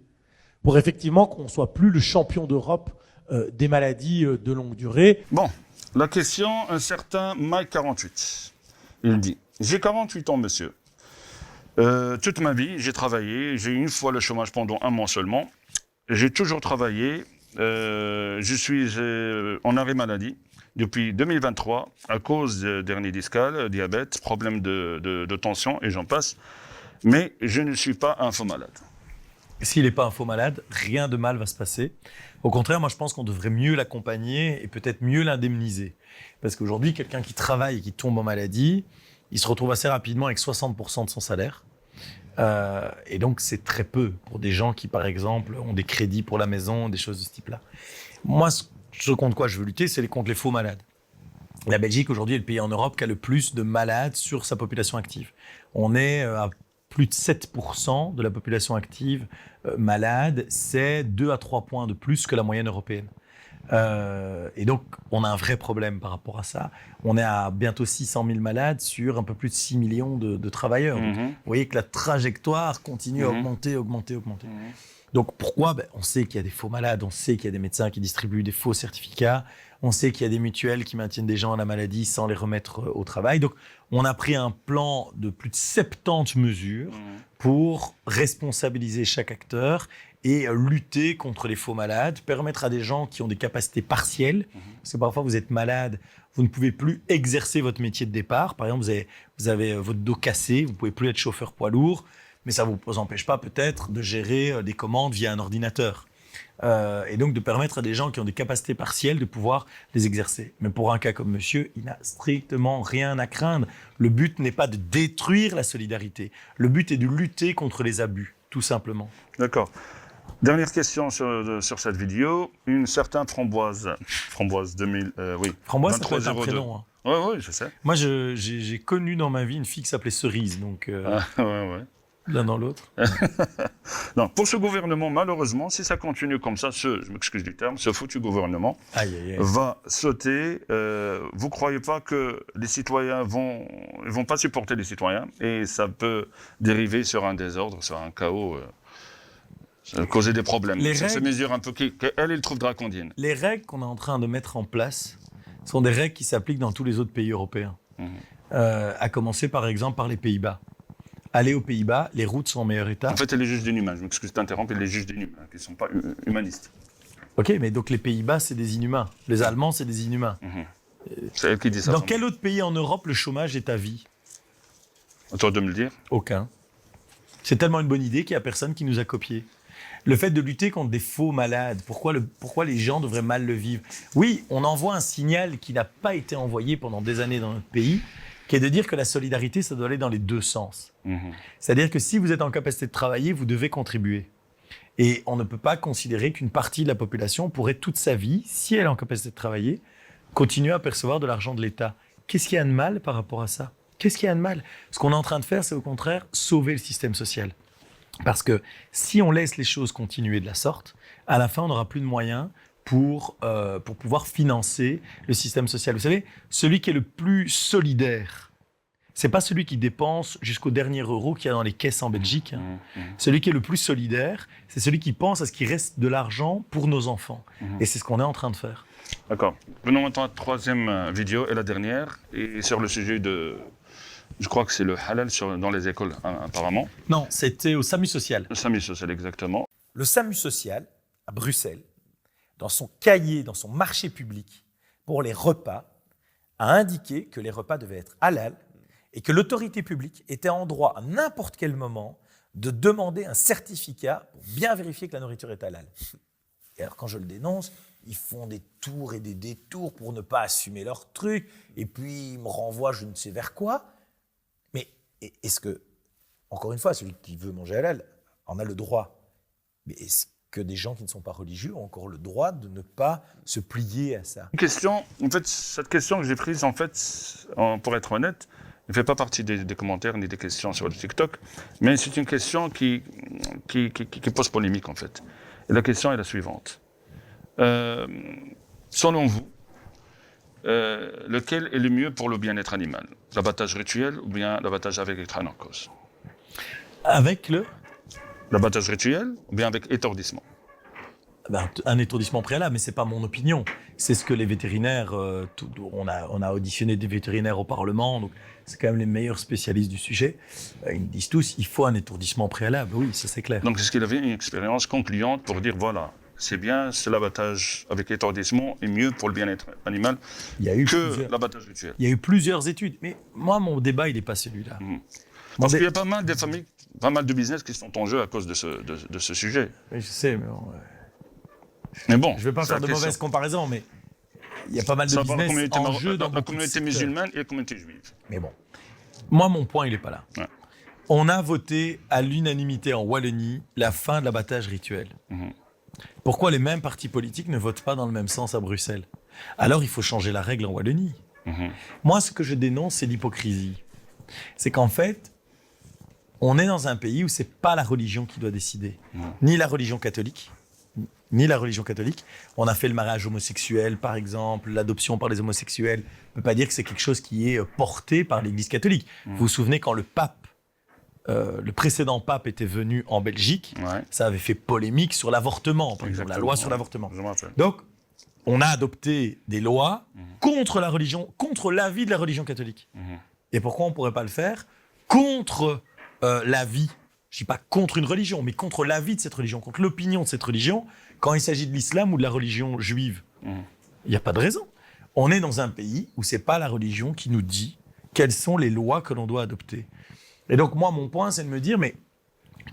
S3: pour effectivement qu'on ne soit plus le champion d'Europe des maladies de longue durée.
S1: Bon, la question, un certain Mike 48. Il dit, j'ai 48 ans, monsieur. Toute ma vie, j'ai travaillé. J'ai eu une fois le chômage pendant 1 mois seulement. J'ai toujours travaillé. Je suis en arrêt maladie depuis 2023 à cause d'hernie discale, diabète, problème de tension et j'en passe. Mais je ne suis pas un faux malade.
S2: S'il n'est pas un faux malade, rien de mal va se passer. Au contraire, moi je pense qu'on devrait mieux l'accompagner et peut-être mieux l'indemniser. Parce qu'aujourd'hui, quelqu'un qui travaille et qui tombe en maladie, il se retrouve assez rapidement avec 60% de son salaire. Et donc c'est très peu pour des gens qui, par exemple, ont des crédits pour la maison, des choses de ce type-là. Moi, ce contre quoi je veux lutter, c'est contre les faux malades. La Belgique, aujourd'hui, est le pays en Europe qui a le plus de malades sur sa population active. On est à plus de 7% de la population active malade. C'est 2 à 3 points de plus que la moyenne européenne. Et donc, on a un vrai problème par rapport à ça. On est à bientôt 600 000 malades sur un peu plus de 6 millions de travailleurs. Donc, vous voyez que la trajectoire continue à augmenter. Donc, pourquoi ? On sait qu'il y a des faux malades, on sait qu'il y a des médecins qui distribuent des faux certificats, on sait qu'il y a des mutuelles qui maintiennent des gens à la maladie sans les remettre au travail. Donc, on a pris un plan de plus de 70 mesures pour responsabiliser chaque acteur et lutter contre les faux malades, permettre à des gens qui ont des capacités partielles, parce que parfois vous êtes malade, vous ne pouvez plus exercer votre métier de départ. Par exemple, vous avez votre dos cassé, vous ne pouvez plus être chauffeur poids lourd, mais ça ne vous empêche pas peut-être de gérer des commandes via un ordinateur. Et donc de permettre à des gens qui ont des capacités partielles de pouvoir les exercer. Mais pour un cas comme monsieur, il n'a strictement rien à craindre. Le but n'est pas de détruire la solidarité. Le but est de lutter contre les abus, tout simplement.
S1: D'accord. Dernière question sur cette vidéo. Une certaine Framboise 2000, oui.
S2: Framboise, ça peut être un prénom. Hein.
S1: Oui, je sais.
S2: Moi, j'ai connu dans ma vie une fille qui s'appelait Cerise, donc
S1: ouais.
S2: l'un dans l'autre.
S1: Non, pour ce gouvernement, malheureusement, si ça continue comme ça, je m'excuse du terme, ce foutu gouvernement va sauter. Vous ne croyez pas que les citoyens vont pas supporter les citoyens et ça peut dériver sur un désordre, sur un chaos causer des problèmes. Sur ces mesures un peu qu'elle, il trouve dracondiennes.
S2: Les règles qu'on est en train de mettre en place sont des règles qui s'appliquent dans tous les autres pays européens. À commencer par exemple par les Pays-Bas. Aller aux Pays-Bas, les routes sont en meilleur état.
S1: En fait, elle est juge d'inhumains. Je m'excuse de t'interrompre, elle est juge d'inhumains, qui ne sont pas humanistes.
S2: Ok, mais donc les Pays-Bas, c'est des inhumains. Les Allemands, c'est des inhumains.
S1: C'est elle qui dit ça.
S2: Dans quel autre pays en Europe le chômage est à vie ?
S1: À toi de me le dire.
S2: Aucun. C'est tellement une bonne idée qu'il n'y a personne qui nous a copié. Le fait de lutter contre des faux malades, pourquoi les gens devraient mal le vivre ? Oui, on envoie un signal qui n'a pas été envoyé pendant des années dans notre pays, qui est de dire que la solidarité, ça doit aller dans les deux sens. C'est-à-dire que si vous êtes en capacité de travailler, vous devez contribuer. Et on ne peut pas considérer qu'une partie de la population pourrait toute sa vie, si elle est en capacité de travailler, continuer à percevoir de l'argent de l'État. Qu'est-ce qu'il y a de mal par rapport à ça ? Qu'est-ce qu'il y a de mal ? Ce qu'on est en train de faire, c'est au contraire sauver le système social. Parce que si on laisse les choses continuer de la sorte, à la fin, on n'aura plus de moyens pour pouvoir financer le système social. Vous savez, celui qui est le plus solidaire, c'est pas celui qui dépense jusqu'au dernier euro qu'il y a dans les caisses en Belgique. Celui qui est le plus solidaire, c'est celui qui pense à ce qu'il reste de l'argent pour nos enfants. Et c'est ce qu'on est en train de faire.
S1: D'accord. Venons maintenant à la troisième vidéo et la dernière, et sur le sujet de... Je crois que c'est le halal dans les écoles, apparemment.
S2: Non, c'était au SAMU social.
S1: Le SAMU social, exactement.
S2: Le SAMU social, à Bruxelles, dans son cahier, dans son marché public, pour les repas, a indiqué que les repas devaient être halal et que l'autorité publique était en droit, à n'importe quel moment, de demander un certificat pour bien vérifier que la nourriture est halal. Et alors, quand je le dénonce, ils font des tours et des détours pour ne pas assumer leur truc, et puis ils me renvoient je ne sais vers quoi. Mais est-ce que, encore une fois, celui qui veut manger halal en a le droit, mais est-ce que des gens qui ne sont pas religieux ont encore le droit de ne pas se plier à ça ?
S1: Une question, en fait, cette question que j'ai prise, en fait, pour être honnête, ne fait pas partie des commentaires ni des questions sur le TikTok, mais c'est une question qui pose polémique, en fait. Et la question est la suivante. Selon vous, lequel est le mieux pour le bien-être animal ? L'abattage rituel ou bien l'abattage avec étranocos ?
S2: Avec le ?
S1: L'abattage rituel ou bien avec étourdissement ?
S2: Un étourdissement préalable, mais c'est pas mon opinion. C'est ce que les vétérinaires, on a auditionné des vétérinaires au Parlement, donc c'est quand même les meilleurs spécialistes du sujet. Ils me disent tous, il faut un étourdissement préalable. Oui, ça c'est clair.
S1: Donc, est-ce qu'il avait une expérience concluante pour dire, voilà, c'est bien, c'est l'abattage avec étourdissement est mieux pour le bien-être animal que l'abattage rituel?
S2: Il y a eu plusieurs études, mais moi, mon débat, il n'est pas celui-là.
S1: Parce qu'il y a pas mal de familles, pas mal de business qui sont en jeu à cause de ce sujet.
S2: Oui, je sais, mais bon...
S1: Mais bon,
S2: je ne vais pas faire de mauvaises comparaisons, mais il y a pas mal de business en jeu dans
S1: la communauté musulmane et la communauté juive.
S2: Mais bon, moi, mon point, il n'est pas là.
S1: Ouais.
S2: On a voté à l'unanimité en Wallonie la fin de l'abattage rituel. Pourquoi les mêmes partis politiques ne votent pas dans le même sens à Bruxelles? Alors, il faut changer la règle en Wallonie. Moi, ce que je dénonce, c'est l'hypocrisie. C'est qu'en fait, on est dans un pays où c'est pas la religion qui doit décider, ni la religion catholique, ni la religion catholique. On a fait le mariage homosexuel, par exemple, l'adoption par les homosexuels. On ne peut pas dire que c'est quelque chose qui est porté par l'Église catholique. Vous vous souvenez quand le pape, le précédent pape était venu en Belgique, ça avait fait polémique sur l'avortement, par exemple, la loi sur l'avortement. Donc, on a adopté des lois contre la religion, contre l'avis de la religion catholique. Et pourquoi on ne pourrait pas le faire contre l'avis, je ne dis pas contre une religion, mais contre l'avis de cette religion, contre l'opinion de cette religion, quand il s'agit de l'islam ou de la religion juive? Il n'y a pas de raison. On est dans un pays où ce n'est pas la religion qui nous dit quelles sont les lois que l'on doit adopter. Et donc moi, mon point, c'est de me dire, mais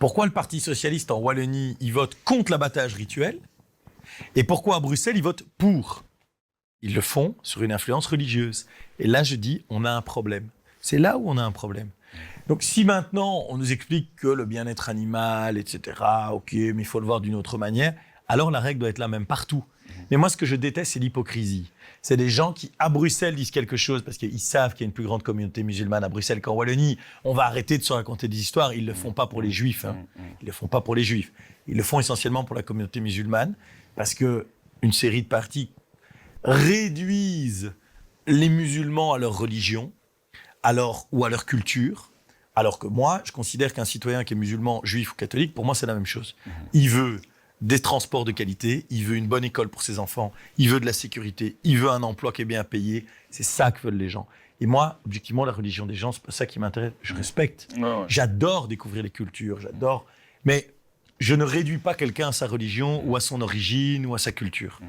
S2: pourquoi le Parti socialiste en Wallonie, il vote contre l'abattage rituel, et pourquoi à Bruxelles, ils votent pour? Ils le font sur une influence religieuse. Et là, je dis, on a un problème. C'est là où on a un problème. Donc si maintenant, on nous explique que le bien-être animal, etc., ok, mais il faut le voir d'une autre manière, alors la règle doit être la même partout. Mais moi, ce que je déteste, c'est l'hypocrisie. C'est des gens qui, à Bruxelles, disent quelque chose parce qu'ils savent qu'il y a une plus grande communauté musulmane à Bruxelles qu'en Wallonie. On va arrêter de se raconter des histoires. Ils ne le font pas pour les Juifs. Ils ne le font pas pour les Juifs. Ils le font essentiellement pour la communauté musulmane parce qu'une série de partis réduisent les musulmans à leur religion ou à leur culture. Alors que moi, je considère qu'un citoyen qui est musulman, juif ou catholique, pour moi, c'est la même chose. Il veut des transports de qualité, il veut une bonne école pour ses enfants, il veut de la sécurité, il veut un emploi qui est bien payé. C'est ça que veulent les gens. Et moi, objectivement, la religion des gens, c'est pas ça qui m'intéresse. Je respecte. J'adore découvrir les cultures, j'adore. Mais je ne réduis pas quelqu'un à sa religion ou à son origine ou à sa culture.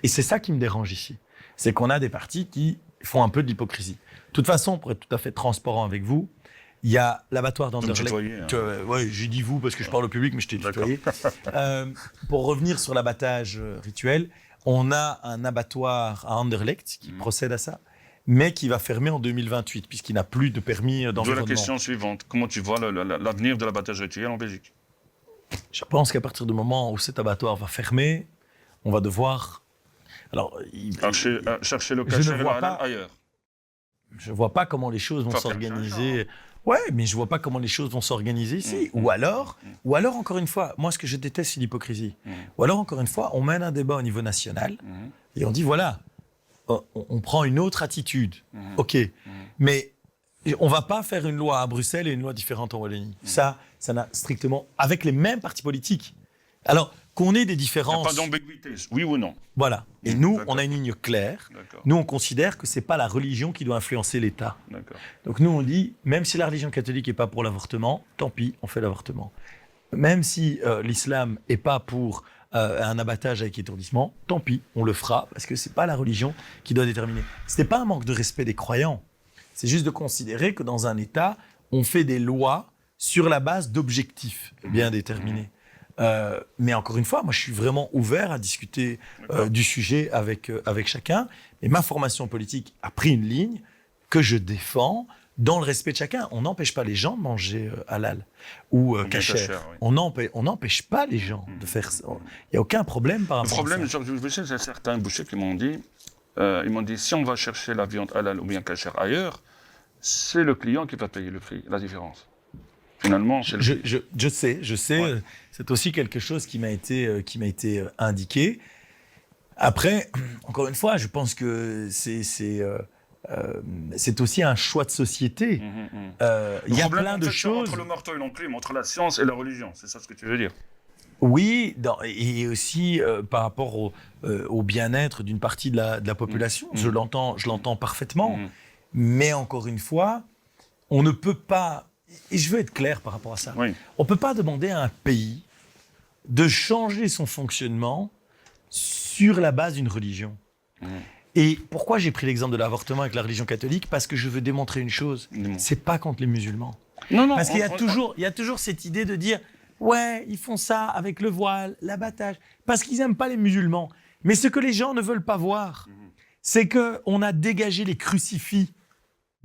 S2: Et c'est ça qui me dérange ici. C'est qu'on a des partis qui font un peu de l'hypocrisie. De toute façon, pour être tout à fait transparent avec vous, il y a l'abattoir d'Anderlecht. Ouais, j'ai dit vous parce que je parle au public, mais je t'ai tutoyé. Pour revenir sur l'abattage rituel, on a un abattoir à Anderlecht qui procède à ça, mais qui va fermer en 2028 puisqu'il n'a plus de permis d'environnement.
S1: La question suivante, comment tu vois l'avenir de l'abattage rituel en Belgique?
S2: Je pense qu'à partir du moment où cet abattoir va fermer, on va devoir... Alors,
S1: chercher le cachet ailleurs.
S2: Je ne vois pas comment les choses vont s'organiser. Ouais, mais je ne vois pas comment les choses vont s'organiser ici. Ou alors, encore une fois, moi, ce que je déteste, c'est l'hypocrisie. Ou alors, encore une fois, on mène un débat au niveau national et on dit, voilà, on prend une autre attitude. OK, mais on ne va pas faire une loi à Bruxelles et une loi différente en Wallonie. Ça n'a strictement... Avec les mêmes partis politiques. Alors, qu'on ait des différences...
S1: Il n'y a pas d'ambiguïté, oui ou non.
S2: Voilà. Et nous, on a une ligne claire. Nous, on considère que ce n'est pas la religion qui doit influencer l'État. Donc nous, on dit, même si la religion catholique n'est pas pour l'avortement, tant pis, on fait l'avortement. Même si l'islam n'est pas pour un abattage avec étourdissement, tant pis, on le fera, parce que ce n'est pas la religion qui doit déterminer. Ce n'est pas un manque de respect des croyants. C'est juste de considérer que dans un État, on fait des lois sur la base d'objectifs bien déterminés. Mais encore une fois, moi, je suis vraiment ouvert à discuter du sujet avec chacun. Et ma formation politique a pris une ligne que je défends dans le respect de chacun. On n'empêche pas les gens de manger halal ou kasher. On n'empêche pas les gens de faire ça. Il n'y a aucun problème par rapport à ça.
S1: Le problème, je sais, c'est certains bouchers qui m'ont dit, si on va chercher la viande halal ou bien kasher ailleurs, c'est le client qui va payer le prix, la différence. Finalement, c'est
S2: je sais. Ouais. C'est aussi quelque chose qui m'a été indiqué. Après, encore une fois, je pense que c'est aussi un choix de société. Il y a plein de choses...
S1: Entre le marteau et l'enclume, entre la science et la religion, c'est ça ce que tu veux dire?
S2: Oui, et aussi par rapport au bien-être d'une partie de la population. Je l'entends parfaitement. Mais encore une fois, on ne peut pas, et je veux être clair par rapport à ça,
S1: Oui.
S2: on ne peut pas demander à un pays de changer son fonctionnement sur la base d'une religion. Et pourquoi j'ai pris l'exemple de l'avortement avec la religion catholique? Parce que je veux démontrer une chose, c'est pas contre les musulmans.
S1: Non, non.
S2: Parce qu'il y a toujours cette idée de dire ouais, ils font ça avec le voile, l'abattage, parce qu'ils n'aiment pas les musulmans. Mais ce que les gens ne veulent pas voir, c'est qu'on a dégagé les crucifix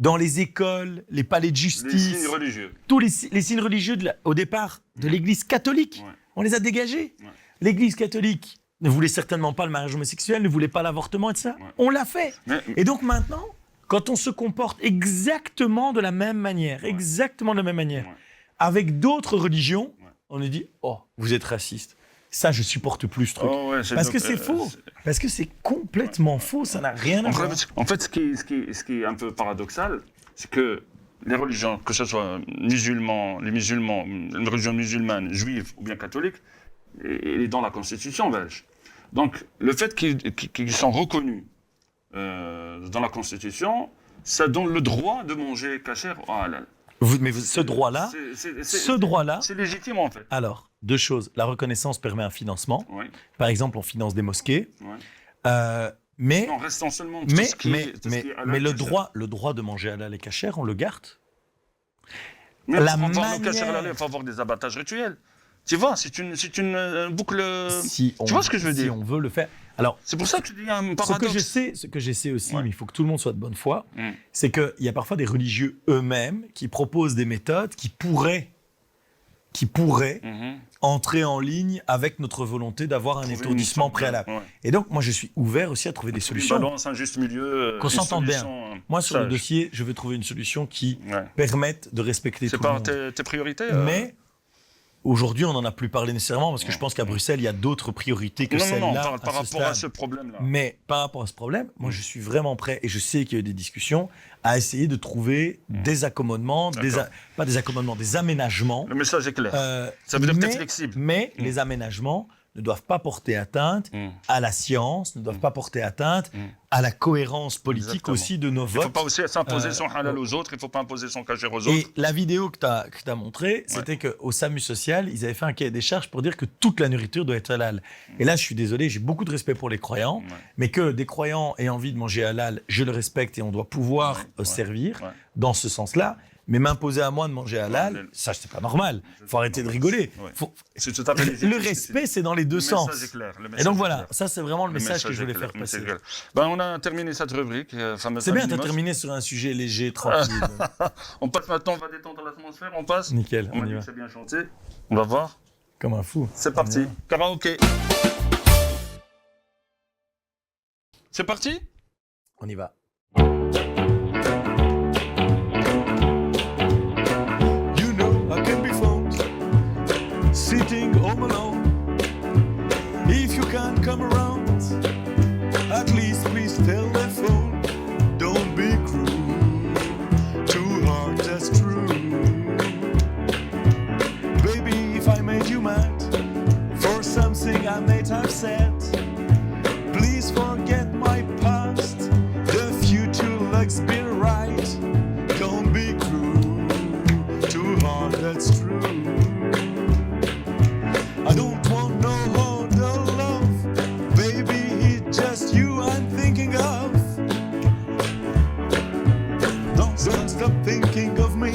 S2: dans les écoles, les palais de
S1: Les
S2: justice,
S1: signes religieux.
S2: tous les signes religieux au départ de l'Église catholique.
S1: Ouais.
S2: On les a dégagés.
S1: Ouais.
S2: L'Église catholique ne voulait certainement pas le mariage homosexuel, ne voulait pas l'avortement et tout ça.
S1: Ouais.
S2: On l'a fait.
S1: Mais-
S2: Et donc maintenant, quand on se comporte exactement de la même manière,
S1: Ouais.
S2: avec d'autres religions,
S1: Ouais.
S2: on nous dit « Oh, vous êtes raciste ». Ça, je supporte plus ce truc.
S1: Oh, ouais,
S2: Parce que c'est faux. Parce que c'est complètement faux. Ça n'a rien à voir.
S1: En fait, ce qui est un peu paradoxal, c'est que les religions, que ce soit les musulmans, une religion musulmane, juive ou bien catholique, elle est dans la constitution belge. Donc, le fait qu'ils sont reconnus dans la constitution, ça donne le droit de manger kasher ou halal.
S2: Ce droit-là,
S1: C'est légitime en fait.
S2: alors, deux choses. La reconnaissance permet un financement.
S1: Oui,
S2: Par exemple, on finance des mosquées.
S1: oui.
S2: Mais
S1: Non, restant seulement tout
S2: mais,
S1: ce qui est, tout ce qui est halal,
S2: le
S1: kasher.
S2: droit de manger halal et kasher, on le garde.
S1: Mais
S2: la
S1: pour avoir le
S2: manière-
S1: kasher halal, il faut avoir des abattages rituels. Tu vois, c'est une boucle.
S2: Si on,
S1: tu vois ce que je veux
S2: si
S1: dire?
S2: on veut le faire. Alors,
S1: C'est pour ça que tu dis un
S2: ce
S1: paradoxe.
S2: que je sais aussi,
S1: Ouais.
S2: mais il faut que tout le monde soit de bonne foi,
S1: Mm.
S2: c'est qu'il y a parfois des religieux eux-mêmes qui proposent des méthodes qui pourraient
S1: Mhm.
S2: entrer en ligne avec notre volonté d'avoir un
S1: Trouver une
S2: étourdissement
S1: sorte de-
S2: préalable.
S1: ouais.
S2: Et donc, moi, je suis ouvert aussi à trouver des
S1: Une
S2: solutions.
S1: balance, un juste milieu.
S2: Qu'on
S1: une
S2: s'entende bien.
S1: solution,
S2: Moi, sur le
S1: sage.
S2: dossier, je veux trouver une solution qui
S1: Ouais.
S2: permette de respecter
S1: C'est
S2: tout le
S1: pas
S2: monde.
S1: tes priorités
S2: Mais aujourd'hui, on n'en a plus parlé nécessairement parce que je
S1: Ouais.
S2: pense qu'à Bruxelles, il y a d'autres priorités que
S1: Non, non,
S2: celle-là.
S1: non,
S2: à
S1: par
S2: ce
S1: rapport à
S2: stade.
S1: ce problème-là.
S2: Mais par rapport à ce problème, moi, je suis vraiment prêt, et je sais qu'il y a eu des discussions, à essayer de trouver des accommodements,
S1: D'accord.
S2: pas des accommodements, des aménagements.
S1: Le message est clair. Ça veut dire
S2: mais,
S1: peut-être flexible.
S2: Mais les aménagements ne doivent pas porter atteinte
S1: Mm.
S2: à la science, ne doivent pas porter atteinte à la cohérence politique
S1: Exactement.
S2: aussi de nos
S1: Il ne faut
S2: votes.
S1: pas aussi s'imposer son halal aux autres, il ne faut pas imposer son kasher aux autres.
S2: Et la vidéo que tu as montrée, c'était qu'au SAMU social, ils avaient fait un cahier des charges pour dire que toute la nourriture doit être halal. Et là, je suis désolé, j'ai beaucoup de respect pour les croyants,
S1: Ouais.
S2: mais que des croyants aient envie de manger halal, je le respecte et on doit pouvoir
S1: Ouais,
S2: servir
S1: ouais.
S2: dans ce sens-là. Mais m'imposer à moi de manger halal,
S1: Ouais,
S2: ça, c'est pas normal. Il faut arrêter de rigoler.
S1: Ouais.
S2: Faut-
S1: C'est tout à fait légitime.
S2: Le respect, c'est dans les deux
S1: Le
S2: sens.
S1: message est clair. Le
S2: Et
S1: message
S2: donc
S1: est
S2: voilà,
S1: clair.
S2: ça c'est vraiment le message que je
S1: est
S2: voulais
S1: clair,
S2: faire
S1: le message
S2: passer.
S1: est clair. Ben, on a terminé cette rubrique.
S2: C'est bien, t'as terminé sur un sujet léger, tranquille.
S1: On passe maintenant, on va détendre l'atmosphère, on passe.
S2: Nickel,
S1: On
S2: on
S1: m'a
S2: y
S1: dit
S2: va.
S1: que c'est bien chanté. On va voir.
S2: Comme un fou.
S1: C'est
S2: On y
S1: parti.
S2: va.
S1: Karaoké. C'est parti?
S2: On y va. You know I can be found sitting home alone. If you can't come around, at least please tell the phone. Don't be cruel, too hard, that's true. Baby, if I made you mad for something I may have said, please forget my past. The future looks bright. Don't be cruel, too hard, that's true. I don't want no other love, baby, it's just you I'm thinking of. Don't stop thinking of me,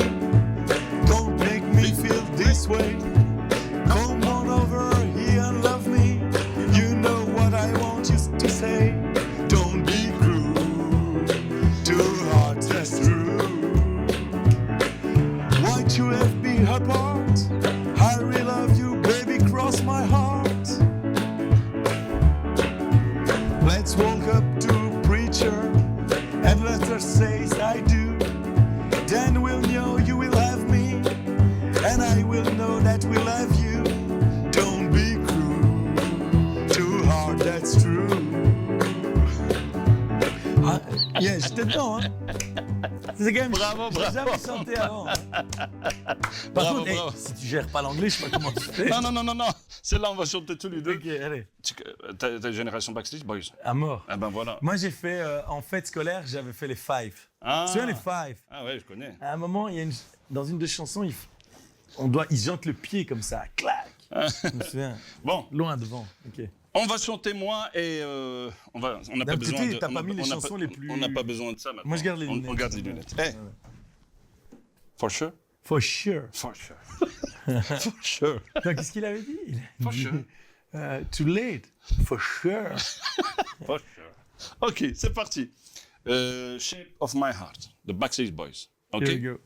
S2: don't make me feel this way. Come on over here and love me, you know what I want you to say. Don't be cruel, too hard, that's true. Why you have me apart? I really love you, baby, cross my heart. Let's walk up to a preacher and let her say I do. Then we'll know you will have me, and I will know that we love you. Don't be cruel, too hard, that's true. Ah, yeah, j'étais dedans, hein. C'est quand même.
S1: Bravo, bravo.
S2: J'ai jamais chanté avant. Par
S1: Bravo,
S2: contre, hey,
S1: bravo.
S2: si tu gères pas l'anglais, je sais pas comment tu fais.
S1: Non, non, non, non, non. Celle-là, on va chanter tous les deux.
S2: Ok, allez.
S1: T'as génération Backstreet Boys.
S2: À mort.
S1: Ah ben voilà.
S2: Moi, j'ai fait, en fête scolaire, j'avais fait les Five.
S1: Ah.
S2: Tu vois les Five?
S1: Ah ouais, je connais.
S2: À un moment, il y a dans une des chansons, ils jantent le pied comme ça, clac. Je me souviens.
S1: Bon,
S2: Loin devant. Ok.
S1: on va chanter moi et on n'a pas
S2: D'un
S1: besoin
S2: côté,
S1: de.
S2: t'as
S1: on
S2: pas
S1: a-
S2: mis les
S1: on a
S2: chansons
S1: pas-
S2: les plus-
S1: On n'a pas besoin de ça maintenant.
S2: Moi, je garde les
S1: On
S2: lunettes.
S1: garde les lunettes. Hey, for sure.
S2: For sure.
S1: For sure. For sure.
S2: Non, qu'est-ce qu'il avait dit? Il a
S1: For
S2: dit,
S1: sure.
S2: Too late. For sure.
S1: For sure. Ok, c'est parti. Shape of My Heart, The Backstreet Boys. Ok.
S2: Here we go.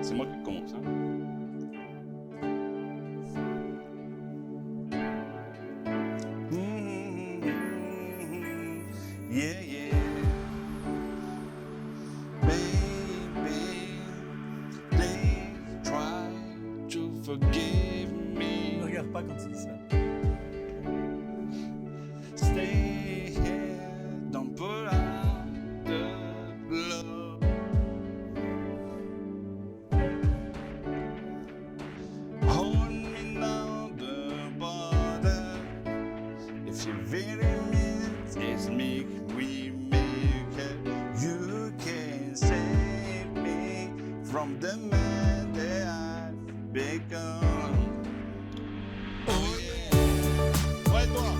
S1: C'est moi qui commence. Hein. Yeah, yeah. Baby, they try to forgive
S2: Ne
S1: me.
S2: regarde pas quand il dit ça.
S1: Stay here, don't put out the love. Hold me now, the border. If you really mean it's me, we make it. You can save me from the man that I've become. Oh yeah. Ouais, toi.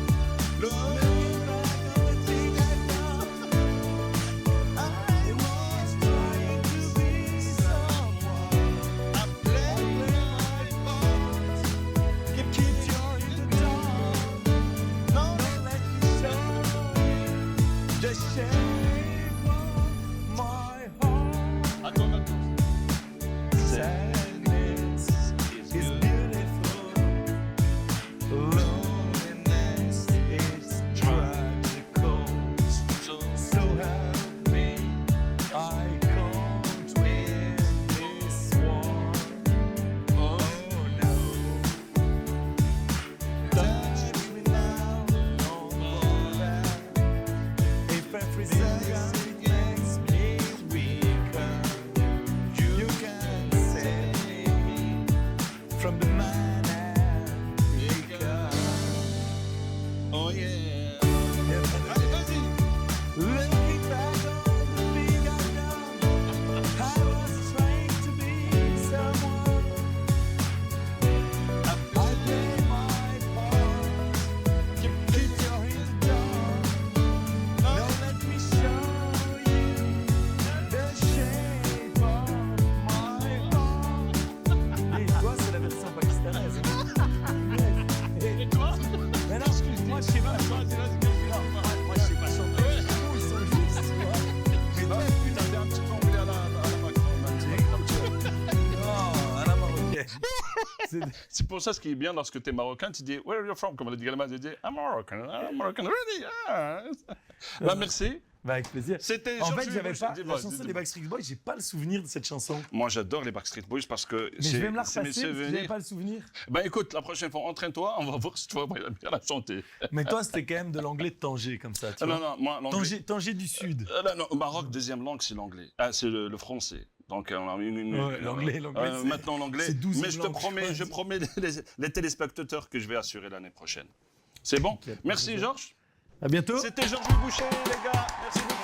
S1: Looking back on the thing I've done, I was trying to be someone. I played my part. Keep your in the dark. No, don't let me show the shape of my heart. Attends. Sadness is beautiful. Loneliness is tragical. So help me, I can't win this war. Oh no. Touch me now, no more. If every second makes me weaker, you can save me from the man I've become. Oh yeah. Allez, vas-y. Looking back on the thing I've done, I was trying to be someone. I played my part. Keep your in the dark. Don't let me show you the shape of my heart. Et toi, c'est la version pakistanaise. Et toi? Mais non, moi, je sais pas. Moi, je sais pas chanter. Ils sont juste, tu vois. Mais toi, putain, t'es un petit peu anglais à la Macron. Non, à la marocaine. C'est pour ça, ce qui est bien lorsque tu es marocain, tu dis « Where are you from ?» Comme le dit Galma, tu dis « I'm Moroccan, really, ah. » Bah, merci.
S2: Bah, avec plaisir.
S1: C'était
S2: En
S1: Georges
S2: fait, j'avais
S1: Bush.
S2: pas
S1: Dis-moi,
S2: la chanson
S1: dis-moi.
S2: des Backstreet Boys, j'ai pas le souvenir de cette chanson.
S1: Moi, j'adore les Backstreet Boys parce que
S2: Mais je vais me la
S1: c'est mes
S2: repasser parce que j'avais
S1: souvenirs.
S2: pas le souvenir.
S1: Ben écoute, la prochaine fois, entraîne-toi, on va voir si tu vas bien la chanter.
S2: Mais toi, c'était quand même de l'anglais de Tanger, comme ça, tu
S1: Ah,
S2: vois.
S1: non, moi, l'anglais.
S2: Tanger du Sud.
S1: Non, au Maroc, deuxième langue, c'est l'anglais. Ah, c'est le français. Donc, on a
S2: Ouais, l'anglais, c'est-
S1: maintenant, l'anglais.
S2: c'est 12e
S1: Mais je te
S2: langue,
S1: promets, je promets les téléspectateurs que je vais assurer l'année prochaine. C'est bon?
S2: Ok,
S1: Merci, Georges.
S2: À bientôt.
S1: C'était Georges Boucher, les gars. Merci beaucoup.